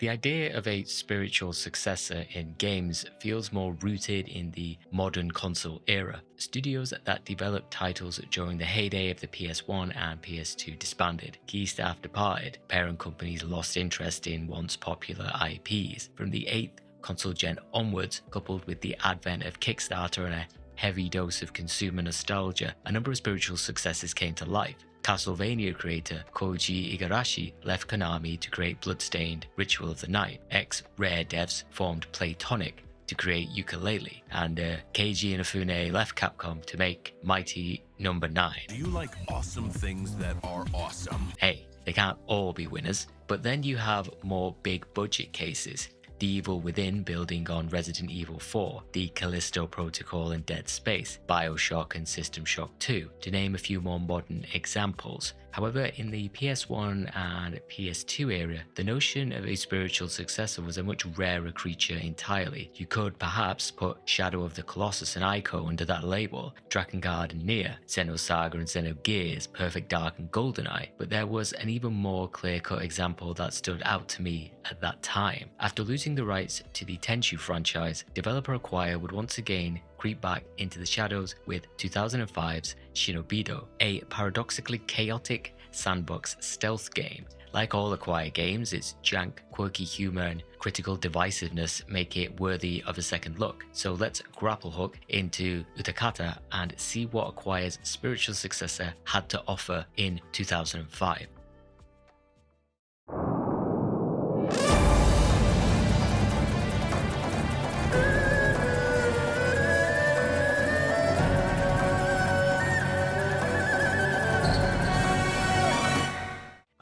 The idea of a spiritual successor in games feels more rooted in the modern console era. Studios that developed titles during the heyday of the PS1 and PS2 disbanded. Key staff departed. Parent companies lost interest in once popular IPs. From the 8th console gen onwards, coupled with the advent of Kickstarter and a heavy dose of consumer nostalgia, a number of spiritual successors came to life. Castlevania creator Koji Igarashi left Konami to create Bloodstained Ritual of the Night. Ex-Rare devs formed Playtonic to create Yooka-Laylee, and Keiji Inafune left Capcom to make Mighty Number 9. Do you like awesome things that are awesome? Hey, they can't all be winners, but then you have more big budget cases. The Evil Within building on Resident Evil 4, the Callisto Protocol and Dead Space, Bioshock and System Shock 2, to name a few more modern examples. However, in the PS1 and PS2 era, the notion of a spiritual successor was a much rarer creature entirely. You could perhaps put Shadow of the Colossus and Ico under that label, Drakengard and Nier, Xenosaga and Xenogears, Perfect Dark and GoldenEye, but there was an even more clear-cut example that stood out to me at that time. After losing the rights to the Tenchu franchise, developer Acquire would once again creep back into the shadows with 2005's Shinobido, a paradoxically chaotic sandbox stealth game. Like all Acquire games, its jank, quirky humor and critical divisiveness make it worthy of a second look. So let's grapple hook into Utakata and see what Acquire's spiritual successor had to offer in 2005.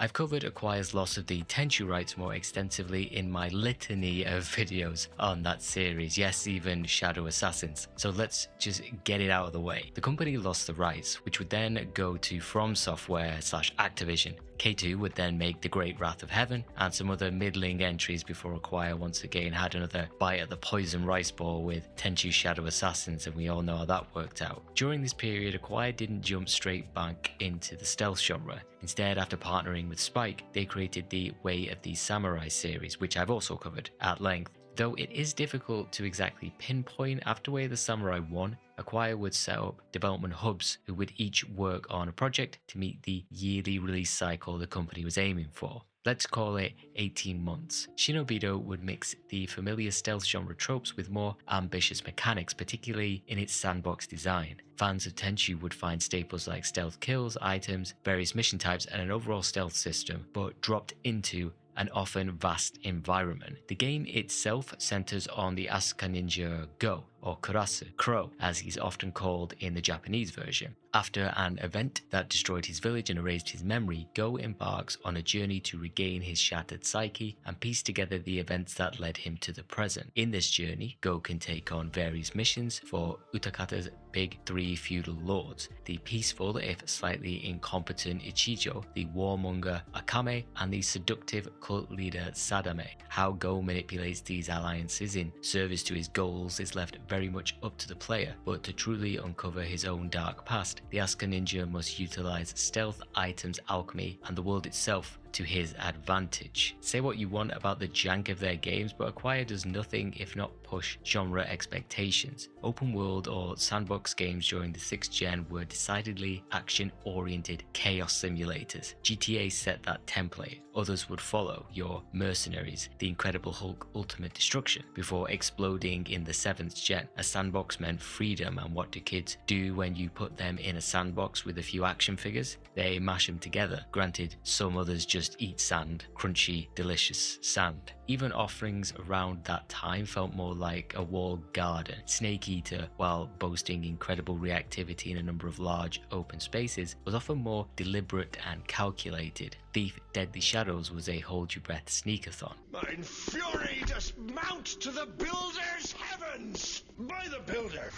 I've covered Acquire's loss of the Tenchu rights more extensively in my litany of videos on that series, yes, even Shadow Assassins. So let's just get it out of the way. The company lost the rights, which would then go to From Software / Activision. K2 would then make The Great Wrath of Heaven and some other middling entries before Acquire once again had another bite at the poison rice ball with Tenchu Shadow Assassins, and we all know how that worked out. During this period, Acquire didn't jump straight back into the stealth genre. Instead, after partnering with Spike, they created the Way of the Samurai series, which I've also covered at length. Though it is difficult to exactly pinpoint, after Way of the Samurai 1, Acquire would set up development hubs who would each work on a project to meet the yearly release cycle the company was aiming for. Let's call it 18 months. Shinobido would mix the familiar stealth genre tropes with more ambitious mechanics, particularly in its sandbox design. Fans of Tenchu would find staples like stealth kills, items, various mission types, and an overall stealth system, but dropped into an often vast environment. The game itself centers on the Asuka Ninja Go, or Kurasu, Crow, as he's often called in the Japanese version. After an event that destroyed his village and erased his memory, Go embarks on a journey to regain his shattered psyche and piece together the events that led him to the present. In this journey, Go can take on various missions for Utakata's big three feudal lords, the peaceful if slightly incompetent Ichijo, the warmonger Akame, and the seductive cult leader Sadame. How Go manipulates these alliances in service to his goals is left very much up to the player, but to truly uncover his own dark past, the Asuka Ninja must utilize stealth, items, alchemy, and the world itself to his advantage. Say what you want about the jank of their games, but Acquire does nothing if not push genre expectations. Open world or sandbox games during the 6th gen were decidedly action-oriented chaos simulators. GTA set that template. Others would follow, your Mercenaries, The Incredible Hulk Ultimate Destruction, before exploding in the 7th gen. A sandbox meant freedom, and what do kids do when you put them in a sandbox with a few action figures? They mash them together. Granted, some others just eat sand, crunchy, delicious sand. Even offerings around that time felt more like a walled garden. Snake Eater, while boasting incredible reactivity in a number of large open spaces, was often more deliberate and calculated. Thief Deadly Shadows was a hold your breath sneakathon. Mine fury does mount to the builder's heavens! By the builder!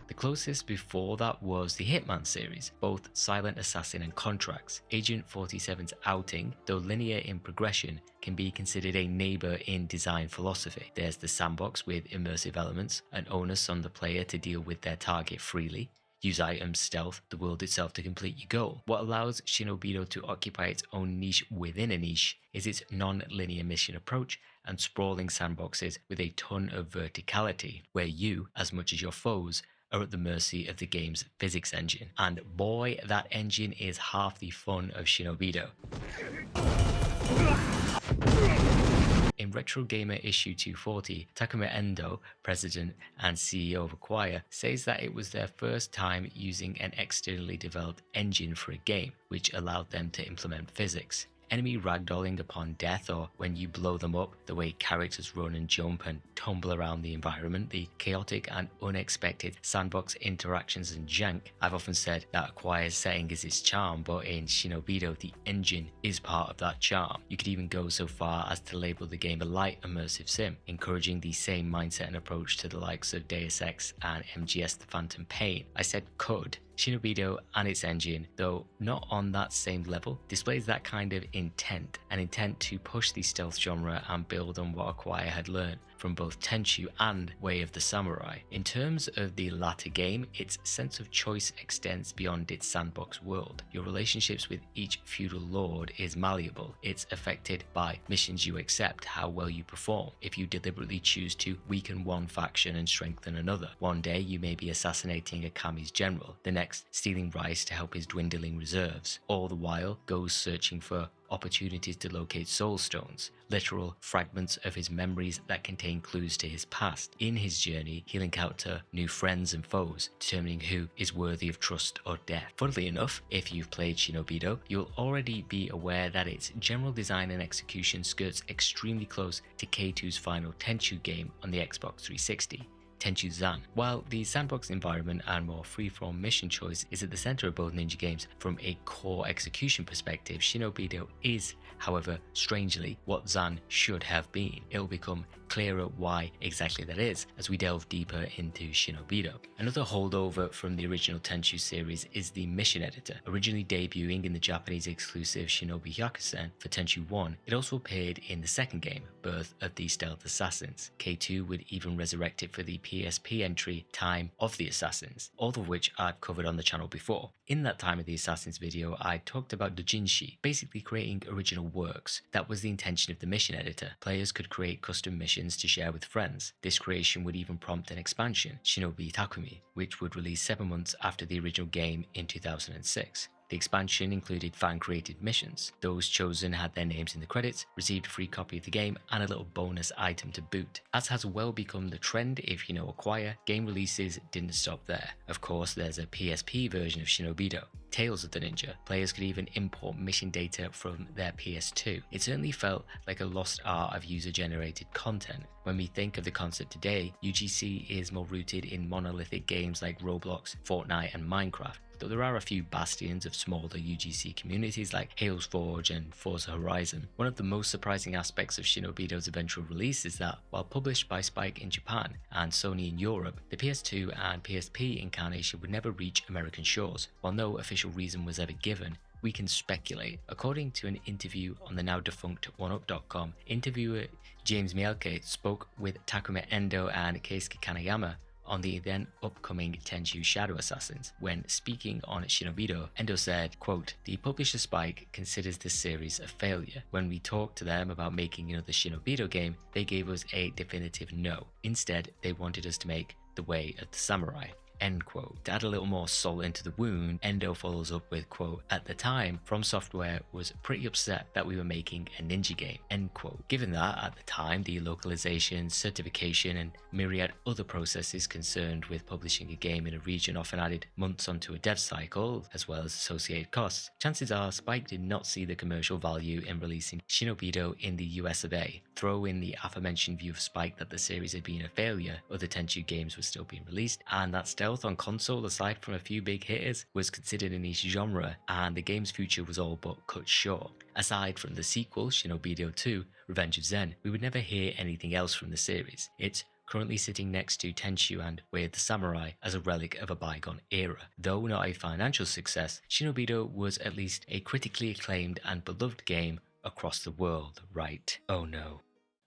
The closest before that was the Hitman series, both Silent Assassin and Contracts. Agent 47's outing, though linear in progression, can be considered a neighbour in design philosophy. There's the sandbox with immersive elements, an onus on the player to deal with their target freely. use items, stealth, the world itself to complete your goal. What allows Shinobi-Do to occupy its own niche within a niche is its non-linear mission approach and sprawling sandboxes with a ton of verticality, where you, as much as your foes, are at the mercy of the game's physics engine. And boy, that engine is half the fun of Shinobi-Do. In Retro Gamer issue 240, Takuma Endo, president and CEO of Acquire, says that it was their first time using an externally developed engine for a game, which allowed them to implement physics. Enemy ragdolling upon death, or when you blow them up, the way characters run and jump and tumble around the environment, the chaotic and unexpected sandbox interactions and jank. I've often said that Acquire's setting is its charm, but in Shinobi-Do, the engine is part of that charm. You could even go so far as to label the game a light immersive sim, encouraging the same mindset and approach to the likes of Deus Ex and MGS The Phantom Pain. I said could. Shinobi-Do and its engine, though not on that same level, displays that kind of intent, an intent to push the stealth genre and build on what Acquire had learned from both Tenchu and Way of the Samurai. In terms of the latter game, its sense of choice extends beyond its sandbox world. Your relationships with each feudal lord is malleable. It's affected by missions you accept, how well you perform. If you deliberately choose to weaken one faction and strengthen another, one day you may be assassinating a Kami's general, the next stealing rice to help his dwindling reserves. All the while, goes searching for opportunities to locate soul stones, literal fragments of his memories that contain clues to his past. In his journey, he'll encounter new friends and foes, determining who is worthy of trust or death. Funnily enough, if you've played Shinobi-Do, you'll already be aware that its general design and execution skirts extremely close to K2's final Tenchu game on the Xbox 360. Tenchu Zan. While the sandbox environment and more free-form mission choice is at the center of both ninja games from a core execution perspective, Shinobi-Do is, however, strangely, what Zan should have been. It will become clearer why exactly that is as we delve deeper into Shinobi-Do. Another holdover from the original Tenchu series is the mission editor. Originally debuting in the Japanese exclusive Shinobi Hyakusen for Tenchu 1, it also appeared in the second game, Birth of the Stealth Assassins. K2 would even resurrect it for the PSP entry Time of the Assassins, all of which I've covered on the channel before. In that Time of the Assassins video, I talked about doujinshi, basically creating original works. That was the intention of the mission editor. Players could create custom missions to share with friends. This creation would even prompt an expansion, Shinobi Takumi, which would release 7 months after the original game in 2006. The expansion included fan-created missions. Those chosen had their names in the credits, received a free copy of the game, and a little bonus item to boot. As has well become the trend if you know Acquire, game releases didn't stop there. Of course, there's a PSP version of Shinobi-Do, Tales of the Ninja. Players could even import mission data from their PS2. It certainly felt like a lost art of user-generated content. When we think of the concept today, UGC is more rooted in monolithic games like Roblox, Fortnite, and Minecraft. Though there are a few bastions of smaller UGC communities like Halo's Forge and Forza Horizon. One of the most surprising aspects of Shinobi-Do's eventual release is that, while published by Spike in Japan and Sony in Europe, the PS2 and PSP incarnation would never reach American shores. While no official reason was ever given, we can speculate. According to an interview on the now defunct OneUp.com, interviewer James Mielke spoke with Takuma Endo and Keisuke Kanayama on the then upcoming Tenchu Shadow Assassins. When speaking on Shinobi-Do, Endo said, quote, "The publisher Spike considers this series a failure. When we talked to them about making another Shinobi-Do game, they gave us a definitive no. Instead, they wanted us to make The Way of the Samurai." End quote. To add a little more salt into the wound, Endo follows up with, quote, "At the time, From Software was pretty upset that we were making a ninja game." End quote. Given that, at the time, the localization, certification, and myriad other processes concerned with publishing a game in a region often added months onto a dev cycle, as well as associated costs, chances are Spike did not see the commercial value in releasing Shinobi-Do in the US of A. Throw in the aforementioned view of Spike that the series had been a failure, other Tenchu games were still being released, and that stealth on console, aside from a few big hitters, was considered a niche genre, and the game's future was all but cut short. Aside from the sequel, Shinobi-Do 2, Revenge of Zen, we would never hear anything else from the series. It's currently sitting next to Tenchu and Way of the Samurai as a relic of a bygone era. Though not a financial success, Shinobi-Do was at least a critically acclaimed and beloved game across the world, right? Oh no.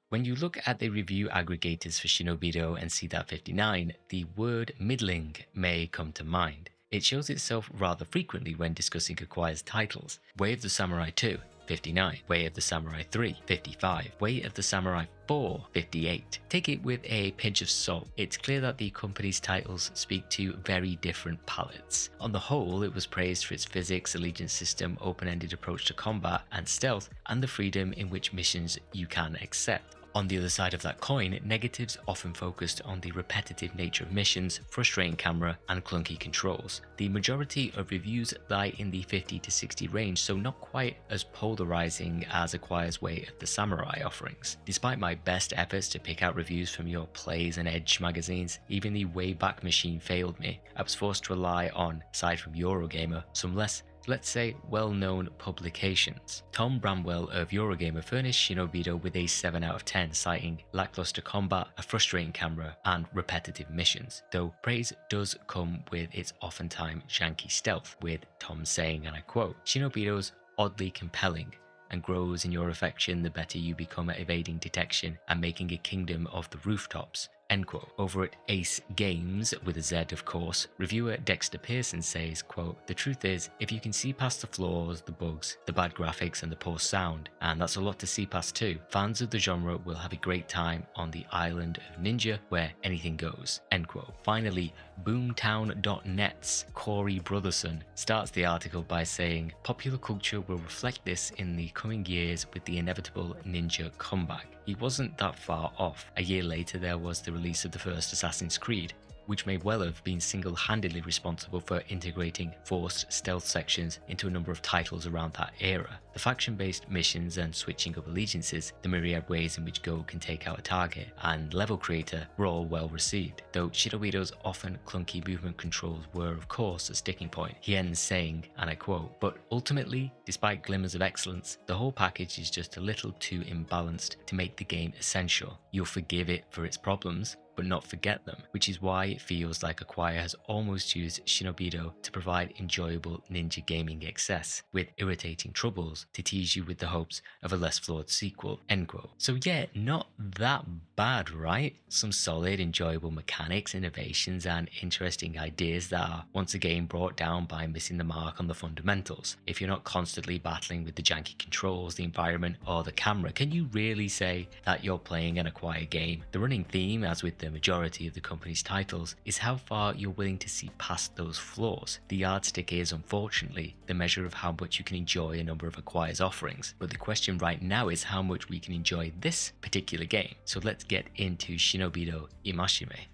When you look at the review aggregators for Shinobi-Do and see that 59, the word middling may come to mind. It shows itself rather frequently when discussing Acquire's titles. Way of the Samurai 2, 59. Way of the Samurai 3, 55. Way of the Samurai 4, 58. Take it with a pinch of salt. It's clear that the company's titles speak to very different palettes. On the whole, it was praised for its physics, allegiance system, open-ended approach to combat and stealth, and the freedom in which missions you can accept. On the other side of that coin, negatives often focused on the repetitive nature of missions, frustrating camera, and clunky controls. The majority of reviews lie in the 50 to 60 range, so not quite as polarizing as Acquire's Way of the Samurai offerings. Despite my best efforts to pick out reviews from your Plays and Edge magazines, even the Wayback Machine failed me. I was forced to rely on, aside from Eurogamer, some less, let's say, well-known publications. Tom Bramwell of Eurogamer furnished Shinobido with a 7 out of 10, citing lackluster combat, a frustrating camera, and repetitive missions, though praise does come with its oftentimes janky stealth, with Tom saying, and I quote, "Shinobido's oddly compelling, and grows in your affection the better you become at evading detection and making a kingdom of the rooftops." End quote. Over at Ace Games, with a Z of course, reviewer Dexter Pearson says, quote, "The truth is, if you can see past the flaws, the bugs, the bad graphics and the poor sound, and that's a lot to see past too, fans of the genre will have a great time on the island of Ninja where anything goes." End quote. Finally, Boomtown.net's Corey Brotherson starts the article by saying, "Popular culture will reflect this in the coming years with the inevitable ninja comeback." He wasn't that far off. A year later there was the release of the first Assassin's Creed, which may well have been single-handedly responsible for integrating forced stealth sections into a number of titles around that era. The faction-based missions and switching up allegiances, the myriad ways in which Go can take out a target, and level creator were all well received, though Shinobido's often clunky movement controls were of course a sticking point. He ends saying, and I quote, "But ultimately, despite glimmers of excellence, the whole package is just a little too imbalanced to make the game essential. You'll forgive it for its problems, but not forget them, which is why it feels like Acquire has almost used Shinobido to provide enjoyable ninja gaming excess, with irritating troubles to tease you with the hopes of a less flawed sequel." End quote. So yeah, not that bad, right? Some solid, enjoyable mechanics, innovations, and interesting ideas that are once again brought down by missing the mark on the fundamentals. If you're not constantly battling with the janky controls, the environment, or the camera, can you really say that you're playing an Acquire game? The running theme, as with the majority of the company's titles, is how far you're willing to see past those flaws. The yardstick is, unfortunately, the measure of how much you can enjoy a number of Acquire's offerings, but the question right now is how much we can enjoy this particular game. So let's get into Shinobi-Do Imashime.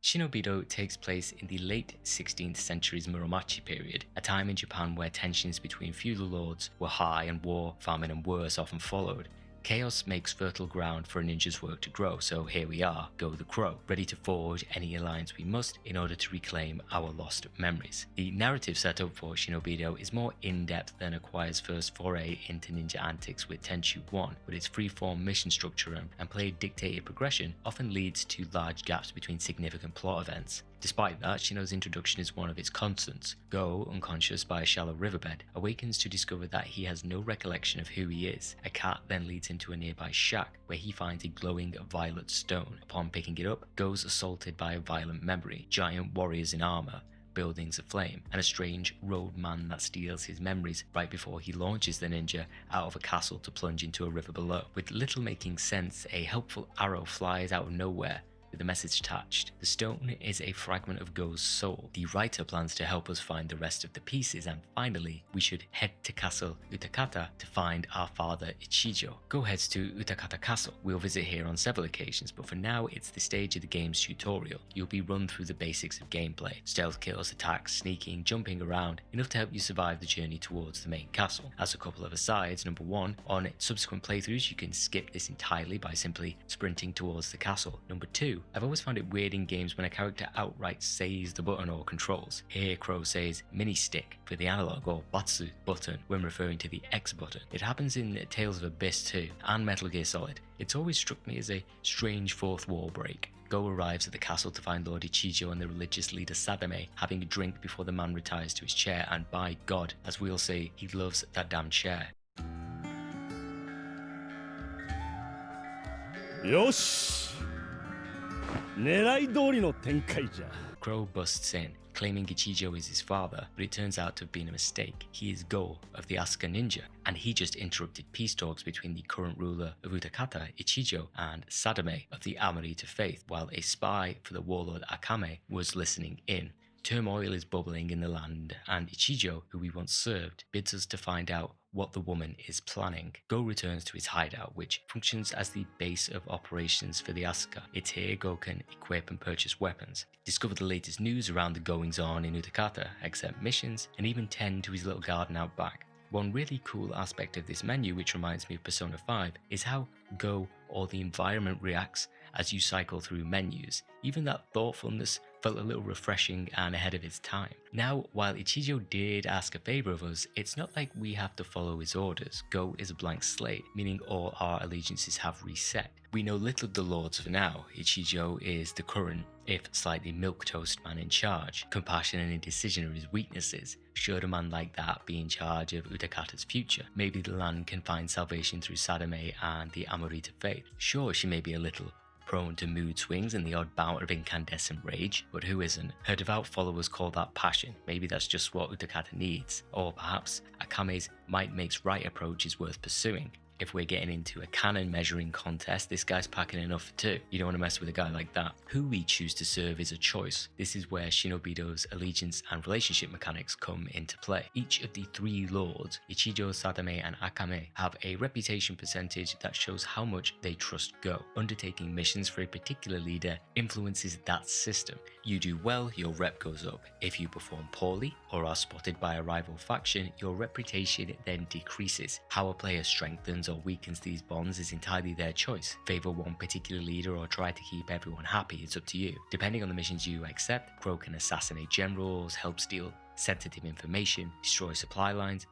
Shinobi-Do takes place in the late 16th century's Muromachi period, a time in Japan where tensions between feudal lords were high and war, famine and worse often followed. Chaos makes fertile ground for a ninja's work to grow, so here we are, go the crow, ready to forge any alliance we must in order to reclaim our lost memories. The narrative setup for Shinobi-Do is more in-depth than Acquire's first foray into ninja antics with Tenchu 1, but its free-form mission structure and player-dictated progression often leads to large gaps between significant plot events. Despite that, Shino's introduction is one of its constants. Go, unconscious by a shallow riverbed, awakens to discover that he has no recollection of who he is. A cat then leads him to a nearby shack, where he finds a glowing violet stone. Upon picking it up, Go is assaulted by a violent memory, giant warriors in armor, buildings aflame, and a strange roadman that steals his memories right before he launches the ninja out of a castle to plunge into a river below. With little making sense, a helpful arrow flies out of nowhere, with the message attached. The stone is a fragment of Go's soul. The writer plans to help us find the rest of the pieces, and finally, we should head to Castle Utakata to find our father Ichijo. Go heads to Utakata Castle. We'll visit here on several occasions, but for now it's the stage of the game's tutorial. You'll be run through the basics of gameplay: stealth kills, attacks, sneaking, jumping around, enough to help you survive the journey towards the main castle. As a couple of asides, number one, on subsequent playthroughs you can skip this entirely by simply sprinting towards the castle. Number two, I've always found it weird in games when a character outright says the button or controls. Here Crow says mini stick for the analog, or batsu button when referring to the X button. It happens in Tales of Abyss 2 and Metal Gear Solid. It's always struck me as a strange fourth wall break. Go arrives at the castle to find Lord Ichijo and the religious leader Sadame having a drink before the man retires to his chair, and by God, as we'll see, he loves that damn chair. よし狙い通りの展開じゃ Crow busts in, claiming Ichijo is his father, but it turns out to have been a mistake. He is Go of the Asuka Ninja, and he just interrupted peace talks between the current ruler of Utakata, Ichijo, and Sadame of the Amarita faith, while a spy for the warlord Akame was listening in. Turmoil is bubbling in the land, and Ichijo, who we once served, bids us to find out what the woman is planning. Go returns to his hideout, which functions as the base of operations for the Asuka. It's here Go can equip and purchase weapons, discover the latest news around the goings-on in Utakata, accept missions, and even tend to his little garden out back. One really cool aspect of this menu, which reminds me of Persona 5, is how Go or the environment reacts as you cycle through menus. Even that thoughtfulness felt a little refreshing and ahead of its time. Now, while Ichijo did ask a favor of us, it's not like we have to follow his orders. Go is a blank slate, meaning all our allegiances have reset. We know little of the lords for now. Ichijo is the current, if slightly milquetoast man in charge. Compassion and indecision are his weaknesses. Should a man like that be in charge of Utakata's future? Maybe the land can find salvation through Sadame and the Amarita faith. Sure, she may be a little prone to mood swings and the odd bout of incandescent rage, but who isn't? Her devout followers call that passion. Maybe that's just what Utakata needs. Or perhaps Akame's might makes right approach is worth pursuing. If we're getting into a canon measuring contest, this guy's packing enough for two. You don't want to mess with a guy like that. Who we choose to serve is a choice. This is where Shinobido's allegiance and relationship mechanics come into play. Each of the three lords, Ichijo, Sadame, and Akame, have a reputation percentage that shows how much they trust Go. Undertaking missions for a particular leader influences that system. You do well, your rep goes up. If you perform poorly or are spotted by a rival faction, your reputation then decreases. How a player strengthens or weakens these bonds is entirely their choice. Favor one particular leader or try to keep everyone happy, it's up to you. Depending on the missions you accept, Crow can assassinate generals, help steal sensitive information, destroy supply lines,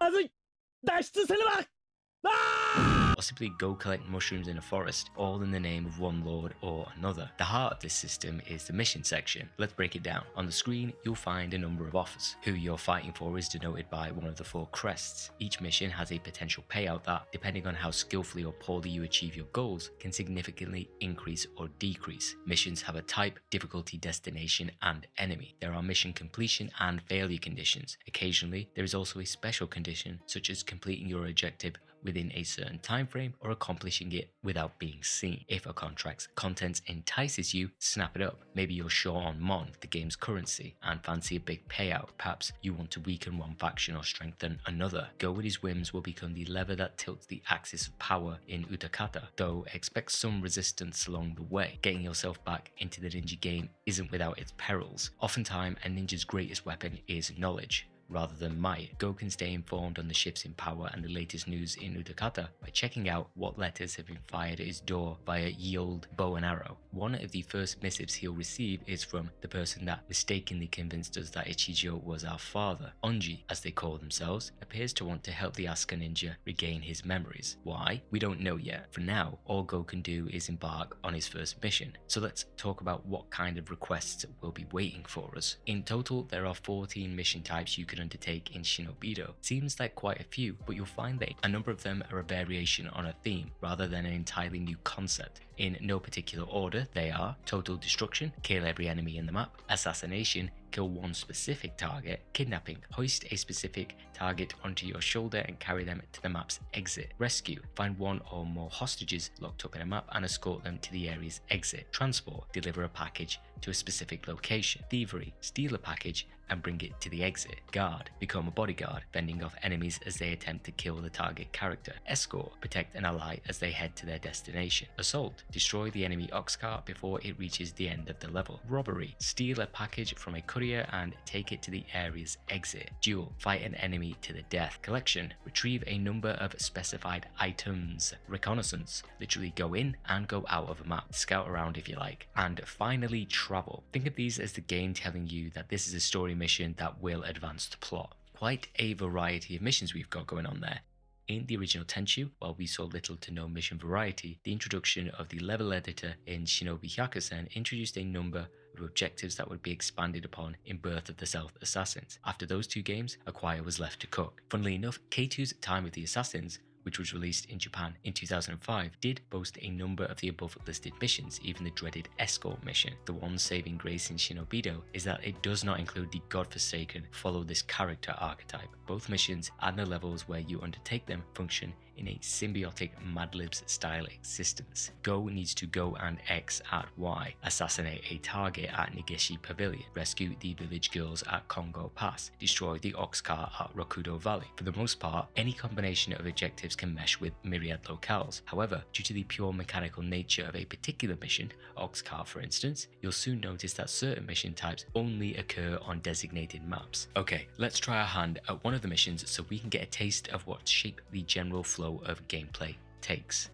or simply go collect mushrooms in a forest, all in the name of one lord or another. The heart of this system is the mission section. Let's break it down. On the screen, you'll find a number of offers. Who you're fighting for is denoted by one of the four crests. Each mission has a potential payout that, depending on how skillfully or poorly you achieve your goals, can significantly increase or decrease. Missions have a type, difficulty, destination, and enemy. There are mission completion and failure conditions. Occasionally, there is also a special condition, such as completing your objective within a certain time frame or accomplishing it without being seen. If a contract's contents entices you, snap it up. Maybe you're short on Mon, the game's currency, and fancy a big payout. Perhaps you want to weaken one faction or strengthen another. Go with his whims will become the lever that tilts the axis of power in Utakata, though expect some resistance along the way. Getting yourself back into the ninja game isn't without its perils. Oftentimes, a ninja's greatest weapon is knowledge rather than might. Go can stay informed on the shifts in power and the latest news in Utakata by checking out what letters have been fired at his door via ye olde bow and arrow. One of the first missives he'll receive is from the person that mistakenly convinced us that Ichijo was our father. Onji, as they call themselves, appears to want to help the Asuka ninja regain his memories. Why? We don't know yet. For now, all Go can do is embark on his first mission. So let's talk about what kind of requests will be waiting for us. In total, there are 14 mission types you can undertake in Shinobi-Do. Seems like quite a few, but you'll find that a number of them are a variation on a theme rather than an entirely new concept. In no particular order, they are total destruction, kill every enemy in the map; assassination, kill one specific target; kidnapping, hoist a specific target onto your shoulder and carry them to the map's exit; rescue, find one or more hostages locked up in a map and escort them to the area's exit; transport, deliver a package to a specific location; thievery, steal a package and bring it to the exit; guard, become a bodyguard, fending off enemies as they attempt to kill the target character; escort, protect an ally as they head to their destination; assault, destroy the enemy ox cart before it reaches the end of the level; robbery, steal a package from a courier and take it to the area's exit; duel, fight an enemy to the death; collection, retrieve a number of specified items; reconnaissance, literally go in and go out of a map, scout around if you like; and finally travel. Think of these as the game telling you that this is a story mission that will advance the plot. Quite a variety of missions we've got going on there. In the original Tenchu, while we saw little to no mission variety, the introduction of the level editor in Shinobi Hyakusen introduced a number of objectives that would be expanded upon in Birth of the South Assassins. After those two games, Acquire was left to cook. Funnily enough, K2's Time of the Assassins which was released in Japan in 2005, did boast a number of the above listed missions, even the dreaded escort mission. The one saving grace in Shinobido is that it does not include the godforsaken follow this character archetype. Both missions and the levels where you undertake them function in a symbiotic Mad Libs style existence. Go needs to go and X at Y, assassinate a target at Negishi Pavillion, rescue the village girls at Kongo Pass, destroy the ox cart at Rokudo Valley. For the most part, any combination of objectives can mesh with myriad locales. However, due to the pure mechanical nature of a particular mission, ox cart for instance, you'll soon notice that certain mission types only occur on designated maps. Okay, let's try our hand at one of the missions so we can get a taste of what shape the general flow of gameplay takes.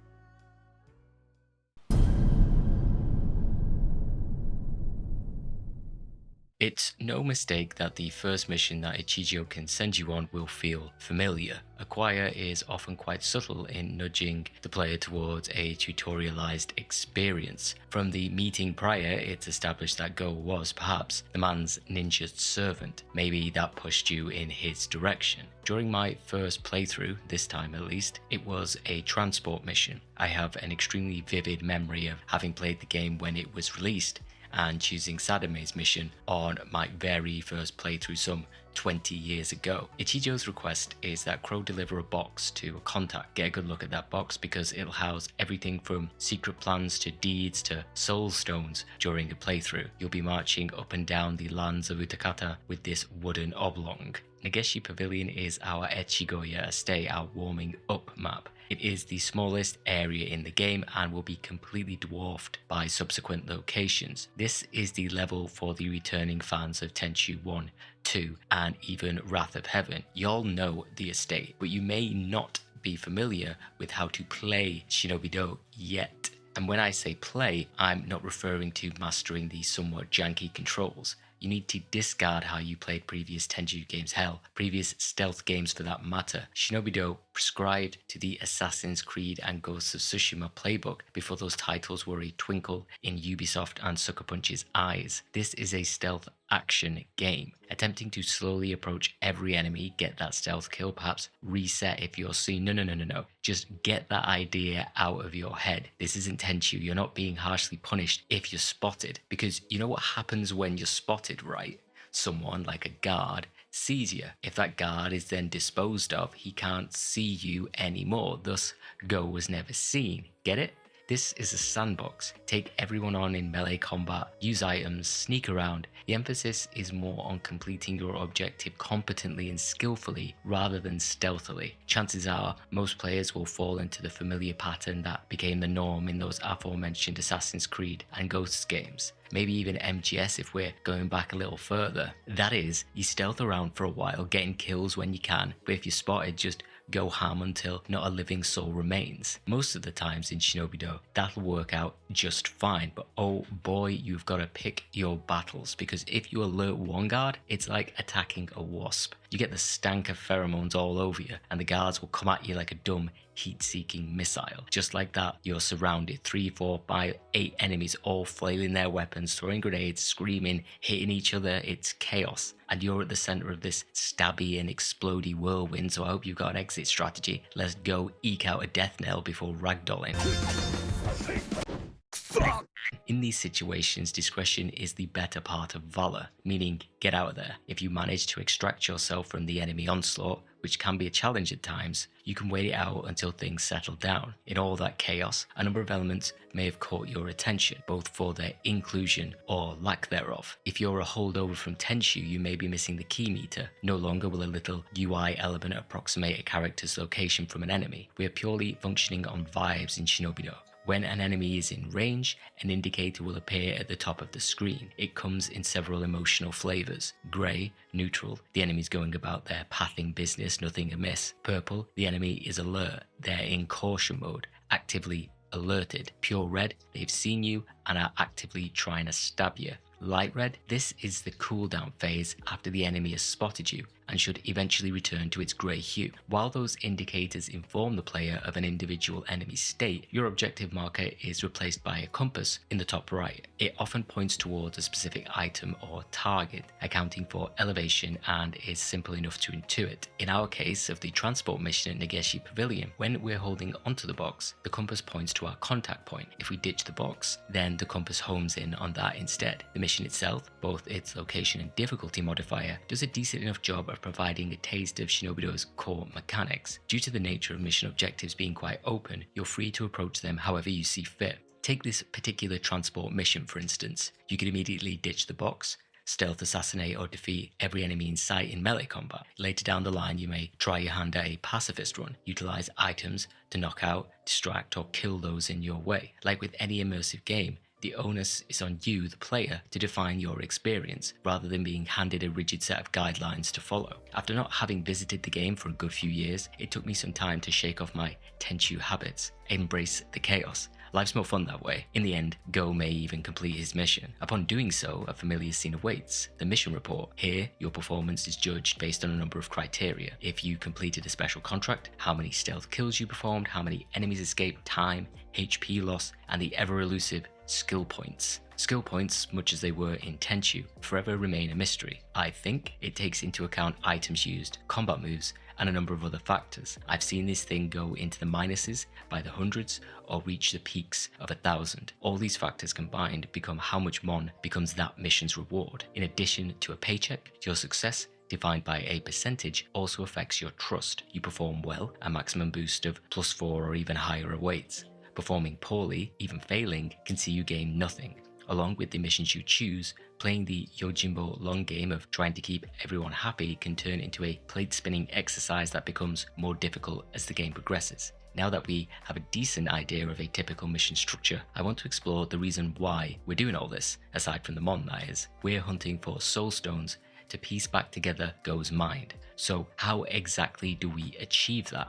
It's no mistake that the first mission that Ichijo can send you on will feel familiar. Acquire is often quite subtle in nudging the player towards a tutorialized experience. From the meeting prior, it's established that Go was perhaps the man's ninja servant. Maybe that pushed you in his direction. During my first playthrough, this time at least, it was a transport mission. I have an extremely vivid memory of having played the game when it was released and choosing Sadame's mission on my very first playthrough some 20 years ago. Ichijo's request is that Crow deliver a box to a contact. Get a good look at that box because it'll house everything from secret plans to deeds to soul stones during a playthrough. You'll be marching up and down the lands of Utakata with this wooden oblong. Negishi Pavillion is our Echigoya estate, our warming up map. It is the smallest area in the game and will be completely dwarfed by subsequent locations. This is the level for the returning fans of Tenchu 1, 2 and even Wrath of Heaven. Y'all know the estate, but you may not be familiar with how to play Shinobi-Do yet. And when I say play, I'm not referring to mastering the somewhat janky controls. You need to discard how you played previous Tenchu games, hell, previous stealth games for that matter. Shinobi-Do prescribed to the Assassin's Creed and Ghosts of Tsushima playbook before those titles were a twinkle in Ubisoft and Sucker Punch's eyes. This is a stealth action game, attempting to slowly approach every enemy, get that stealth kill, perhaps reset if you're seen. No. Just get that idea out of your head. This isn't Tenchu. You're not being harshly punished if you're spotted, because you know what happens when you're spotted, right? Someone like a guard sees you. If that guard is then disposed of, he can't see you anymore. Thus, Go was never seen. Get it? This is a sandbox. Take everyone on in melee combat, use items, sneak around. The emphasis is more on completing your objective competently and skillfully rather than stealthily. Chances are most players will fall into the familiar pattern that became the norm in those aforementioned Assassin's Creed and Ghosts games. Maybe even MGS if we're going back a little further. That is, you stealth around for a while, getting kills when you can, but if you're spotted, just go ham until not a living soul remains. Most of the times in Shinobi-Do, that'll work out just fine, but oh boy, you've got to pick your battles, because if you alert one guard, it's like attacking a wasp. You get the stank of pheromones all over you, and the guards will come at you like a dumb heat-seeking missile. Just like that, you're surrounded. 3, 4, 5, 8 enemies all flailing their weapons, throwing grenades, screaming, hitting each other. It's chaos. And you're at the center of this stabby and explodey whirlwind, so I hope you've got an exit strategy. Let's go eke out a death knell before ragdolling. In these situations, discretion is the better part of valor, meaning get out of there. If you manage to extract yourself from the enemy onslaught, which can be a challenge at times, you can wait it out until things settle down. In all that chaos, a number of elements may have caught your attention, both for their inclusion or lack thereof. If you're a holdover from Tenchu, you may be missing the key meter. No longer will a little UI element approximate a character's location from an enemy. We are purely functioning on vibes in Shinobi-Do. When an enemy is in range, an indicator will appear at the top of the screen. It comes in several emotional flavors. Grey, neutral, the enemy's going about their pathing business, nothing amiss. Purple, the enemy is alert, they're in caution mode, actively alerted. Pure red, they've seen you and are actively trying to stab you. Light red, this is the cooldown phase after the enemy has spotted you and should eventually return to its grey hue. While those indicators inform the player of an individual enemy's state, your objective marker is replaced by a compass in the top right. It often points towards a specific item or target, accounting for elevation, and is simple enough to intuit. In our case of the transport mission at Negishi Pavillion, when we're holding onto the box, the compass points to our contact point. If we ditch the box, then the compass homes in on that instead. The mission itself, both its location and difficulty modifier, does a decent enough job of providing a taste of Shinobido's core mechanics. Due to the nature of mission objectives being quite open, you're free to approach them however you see fit. Take this particular transport mission for instance. You could immediately ditch the box, stealth assassinate or defeat every enemy in sight in melee combat. Later down the line, you may try your hand at a pacifist run, utilize items to knock out, distract or kill those in your way. Like with any immersive game, the onus is on you, the player, to define your experience, rather than being handed a rigid set of guidelines to follow. After not having visited the game for a good few years, it took me some time to shake off my Tenchu habits, embrace the chaos. Life's more fun that way. In the end, Go may even complete his mission. Upon doing so, a familiar scene awaits, the mission report. Here, your performance is judged based on a number of criteria. If you completed a special contract, how many stealth kills you performed, how many enemies escaped, time, HP loss, and the ever-elusive skill points. Skill points, much as they were in Tenchu, forever remain a mystery. I think it takes into account items used, combat moves, and a number of other factors. I've seen this thing go into the minuses by the hundreds or reach the peaks of 1,000. All these factors combined become how much Mon becomes that mission's reward. In addition to a paycheck, your success, defined by a percentage, also affects your trust. You perform well, a maximum boost of +4 or even higher awaits. Performing poorly, even failing, can see you gain nothing. Along with the missions you choose, playing the Yojimbo long game of trying to keep everyone happy can turn into a plate-spinning exercise that becomes more difficult as the game progresses. Now that we have a decent idea of a typical mission structure, I want to explore the reason why we're doing all this, aside from the Mon that is. We're hunting for soul stones to piece back together Go's mind. So how exactly do we achieve that?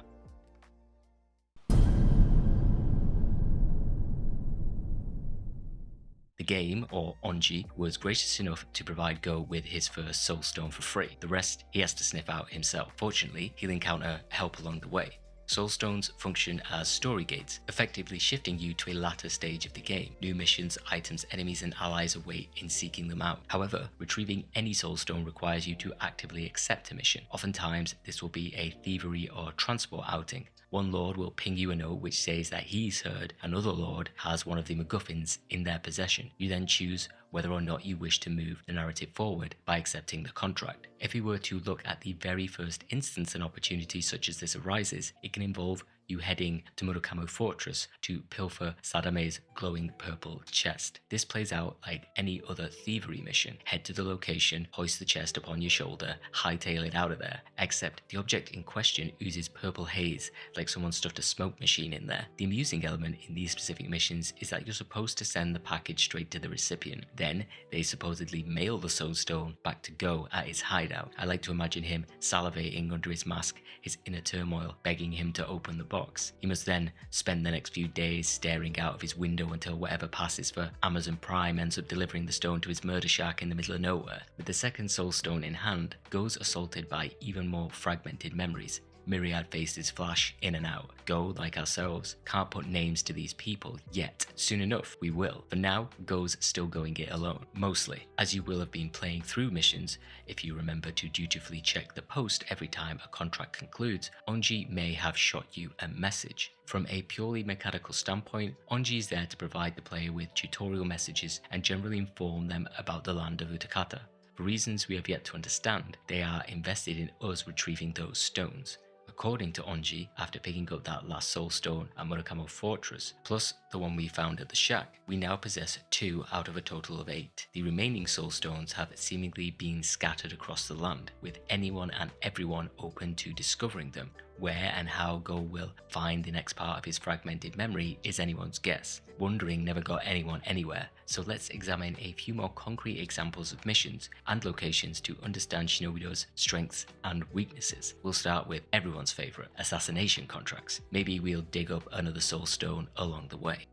The game, or Onji, was gracious enough to provide Go with his first soul stone for free. The rest he has to sniff out himself. Fortunately, he'll encounter help along the way. Soul stones function as story gates, effectively shifting you to a latter stage of the game. New missions, items, enemies and allies await in seeking them out. However, retrieving any soul stone requires you to actively accept a mission. Oftentimes, this will be a thievery or transport outing. One lord will ping you a note which says that he's heard another lord has one of the MacGuffins in their possession. You then choose whether or not you wish to move the narrative forward by accepting the contract. If we were to look at the very first instance an opportunity such as this arises, it can involve you heading to Murakamo Fortress to pilfer Sadame's glowing purple chest. This plays out like any other thievery mission. Head to the location, hoist the chest upon your shoulder, hightail it out of there, except the object in question oozes purple haze like someone stuffed a smoke machine in there. The amusing element in these specific missions is that you're supposed to send the package straight to the recipient. Then they supposedly mail the soul stone back to Go at his hideout. I like to imagine him salivating under his mask, his inner turmoil begging him to open the box. He must then spend the next few days staring out of his window until whatever passes for Amazon Prime ends up delivering the stone to his murder shack in the middle of nowhere. With the second soul stone in hand, Go's assaulted by even more fragmented memories. Myriad faces flash in and out. Go, like ourselves, can't put names to these people yet. Soon enough, we will. For now, Go's still going it alone. Mostly. As you will have been playing through missions, if you remember to dutifully check the post every time a contract concludes, Onji may have shot you a message. From a purely mechanical standpoint, Onji is there to provide the player with tutorial messages and generally inform them about the land of Utakata. For reasons we have yet to understand, they are invested in us retrieving those stones. According to Onji, after picking up that last soul stone at Murakamo Fortress, plus the one we found at the shack, we now possess 2 out of a total of 8. The remaining soul stones have seemingly been scattered across the land, with anyone and everyone open to discovering them. Where and how Go will find the next part of his fragmented memory is anyone's guess. Wondering never got anyone anywhere, so let's examine a few more concrete examples of missions and locations to understand Shinobido's strengths and weaknesses. We'll start with everyone's favourite, assassination contracts. Maybe we'll dig up another soul stone along the way.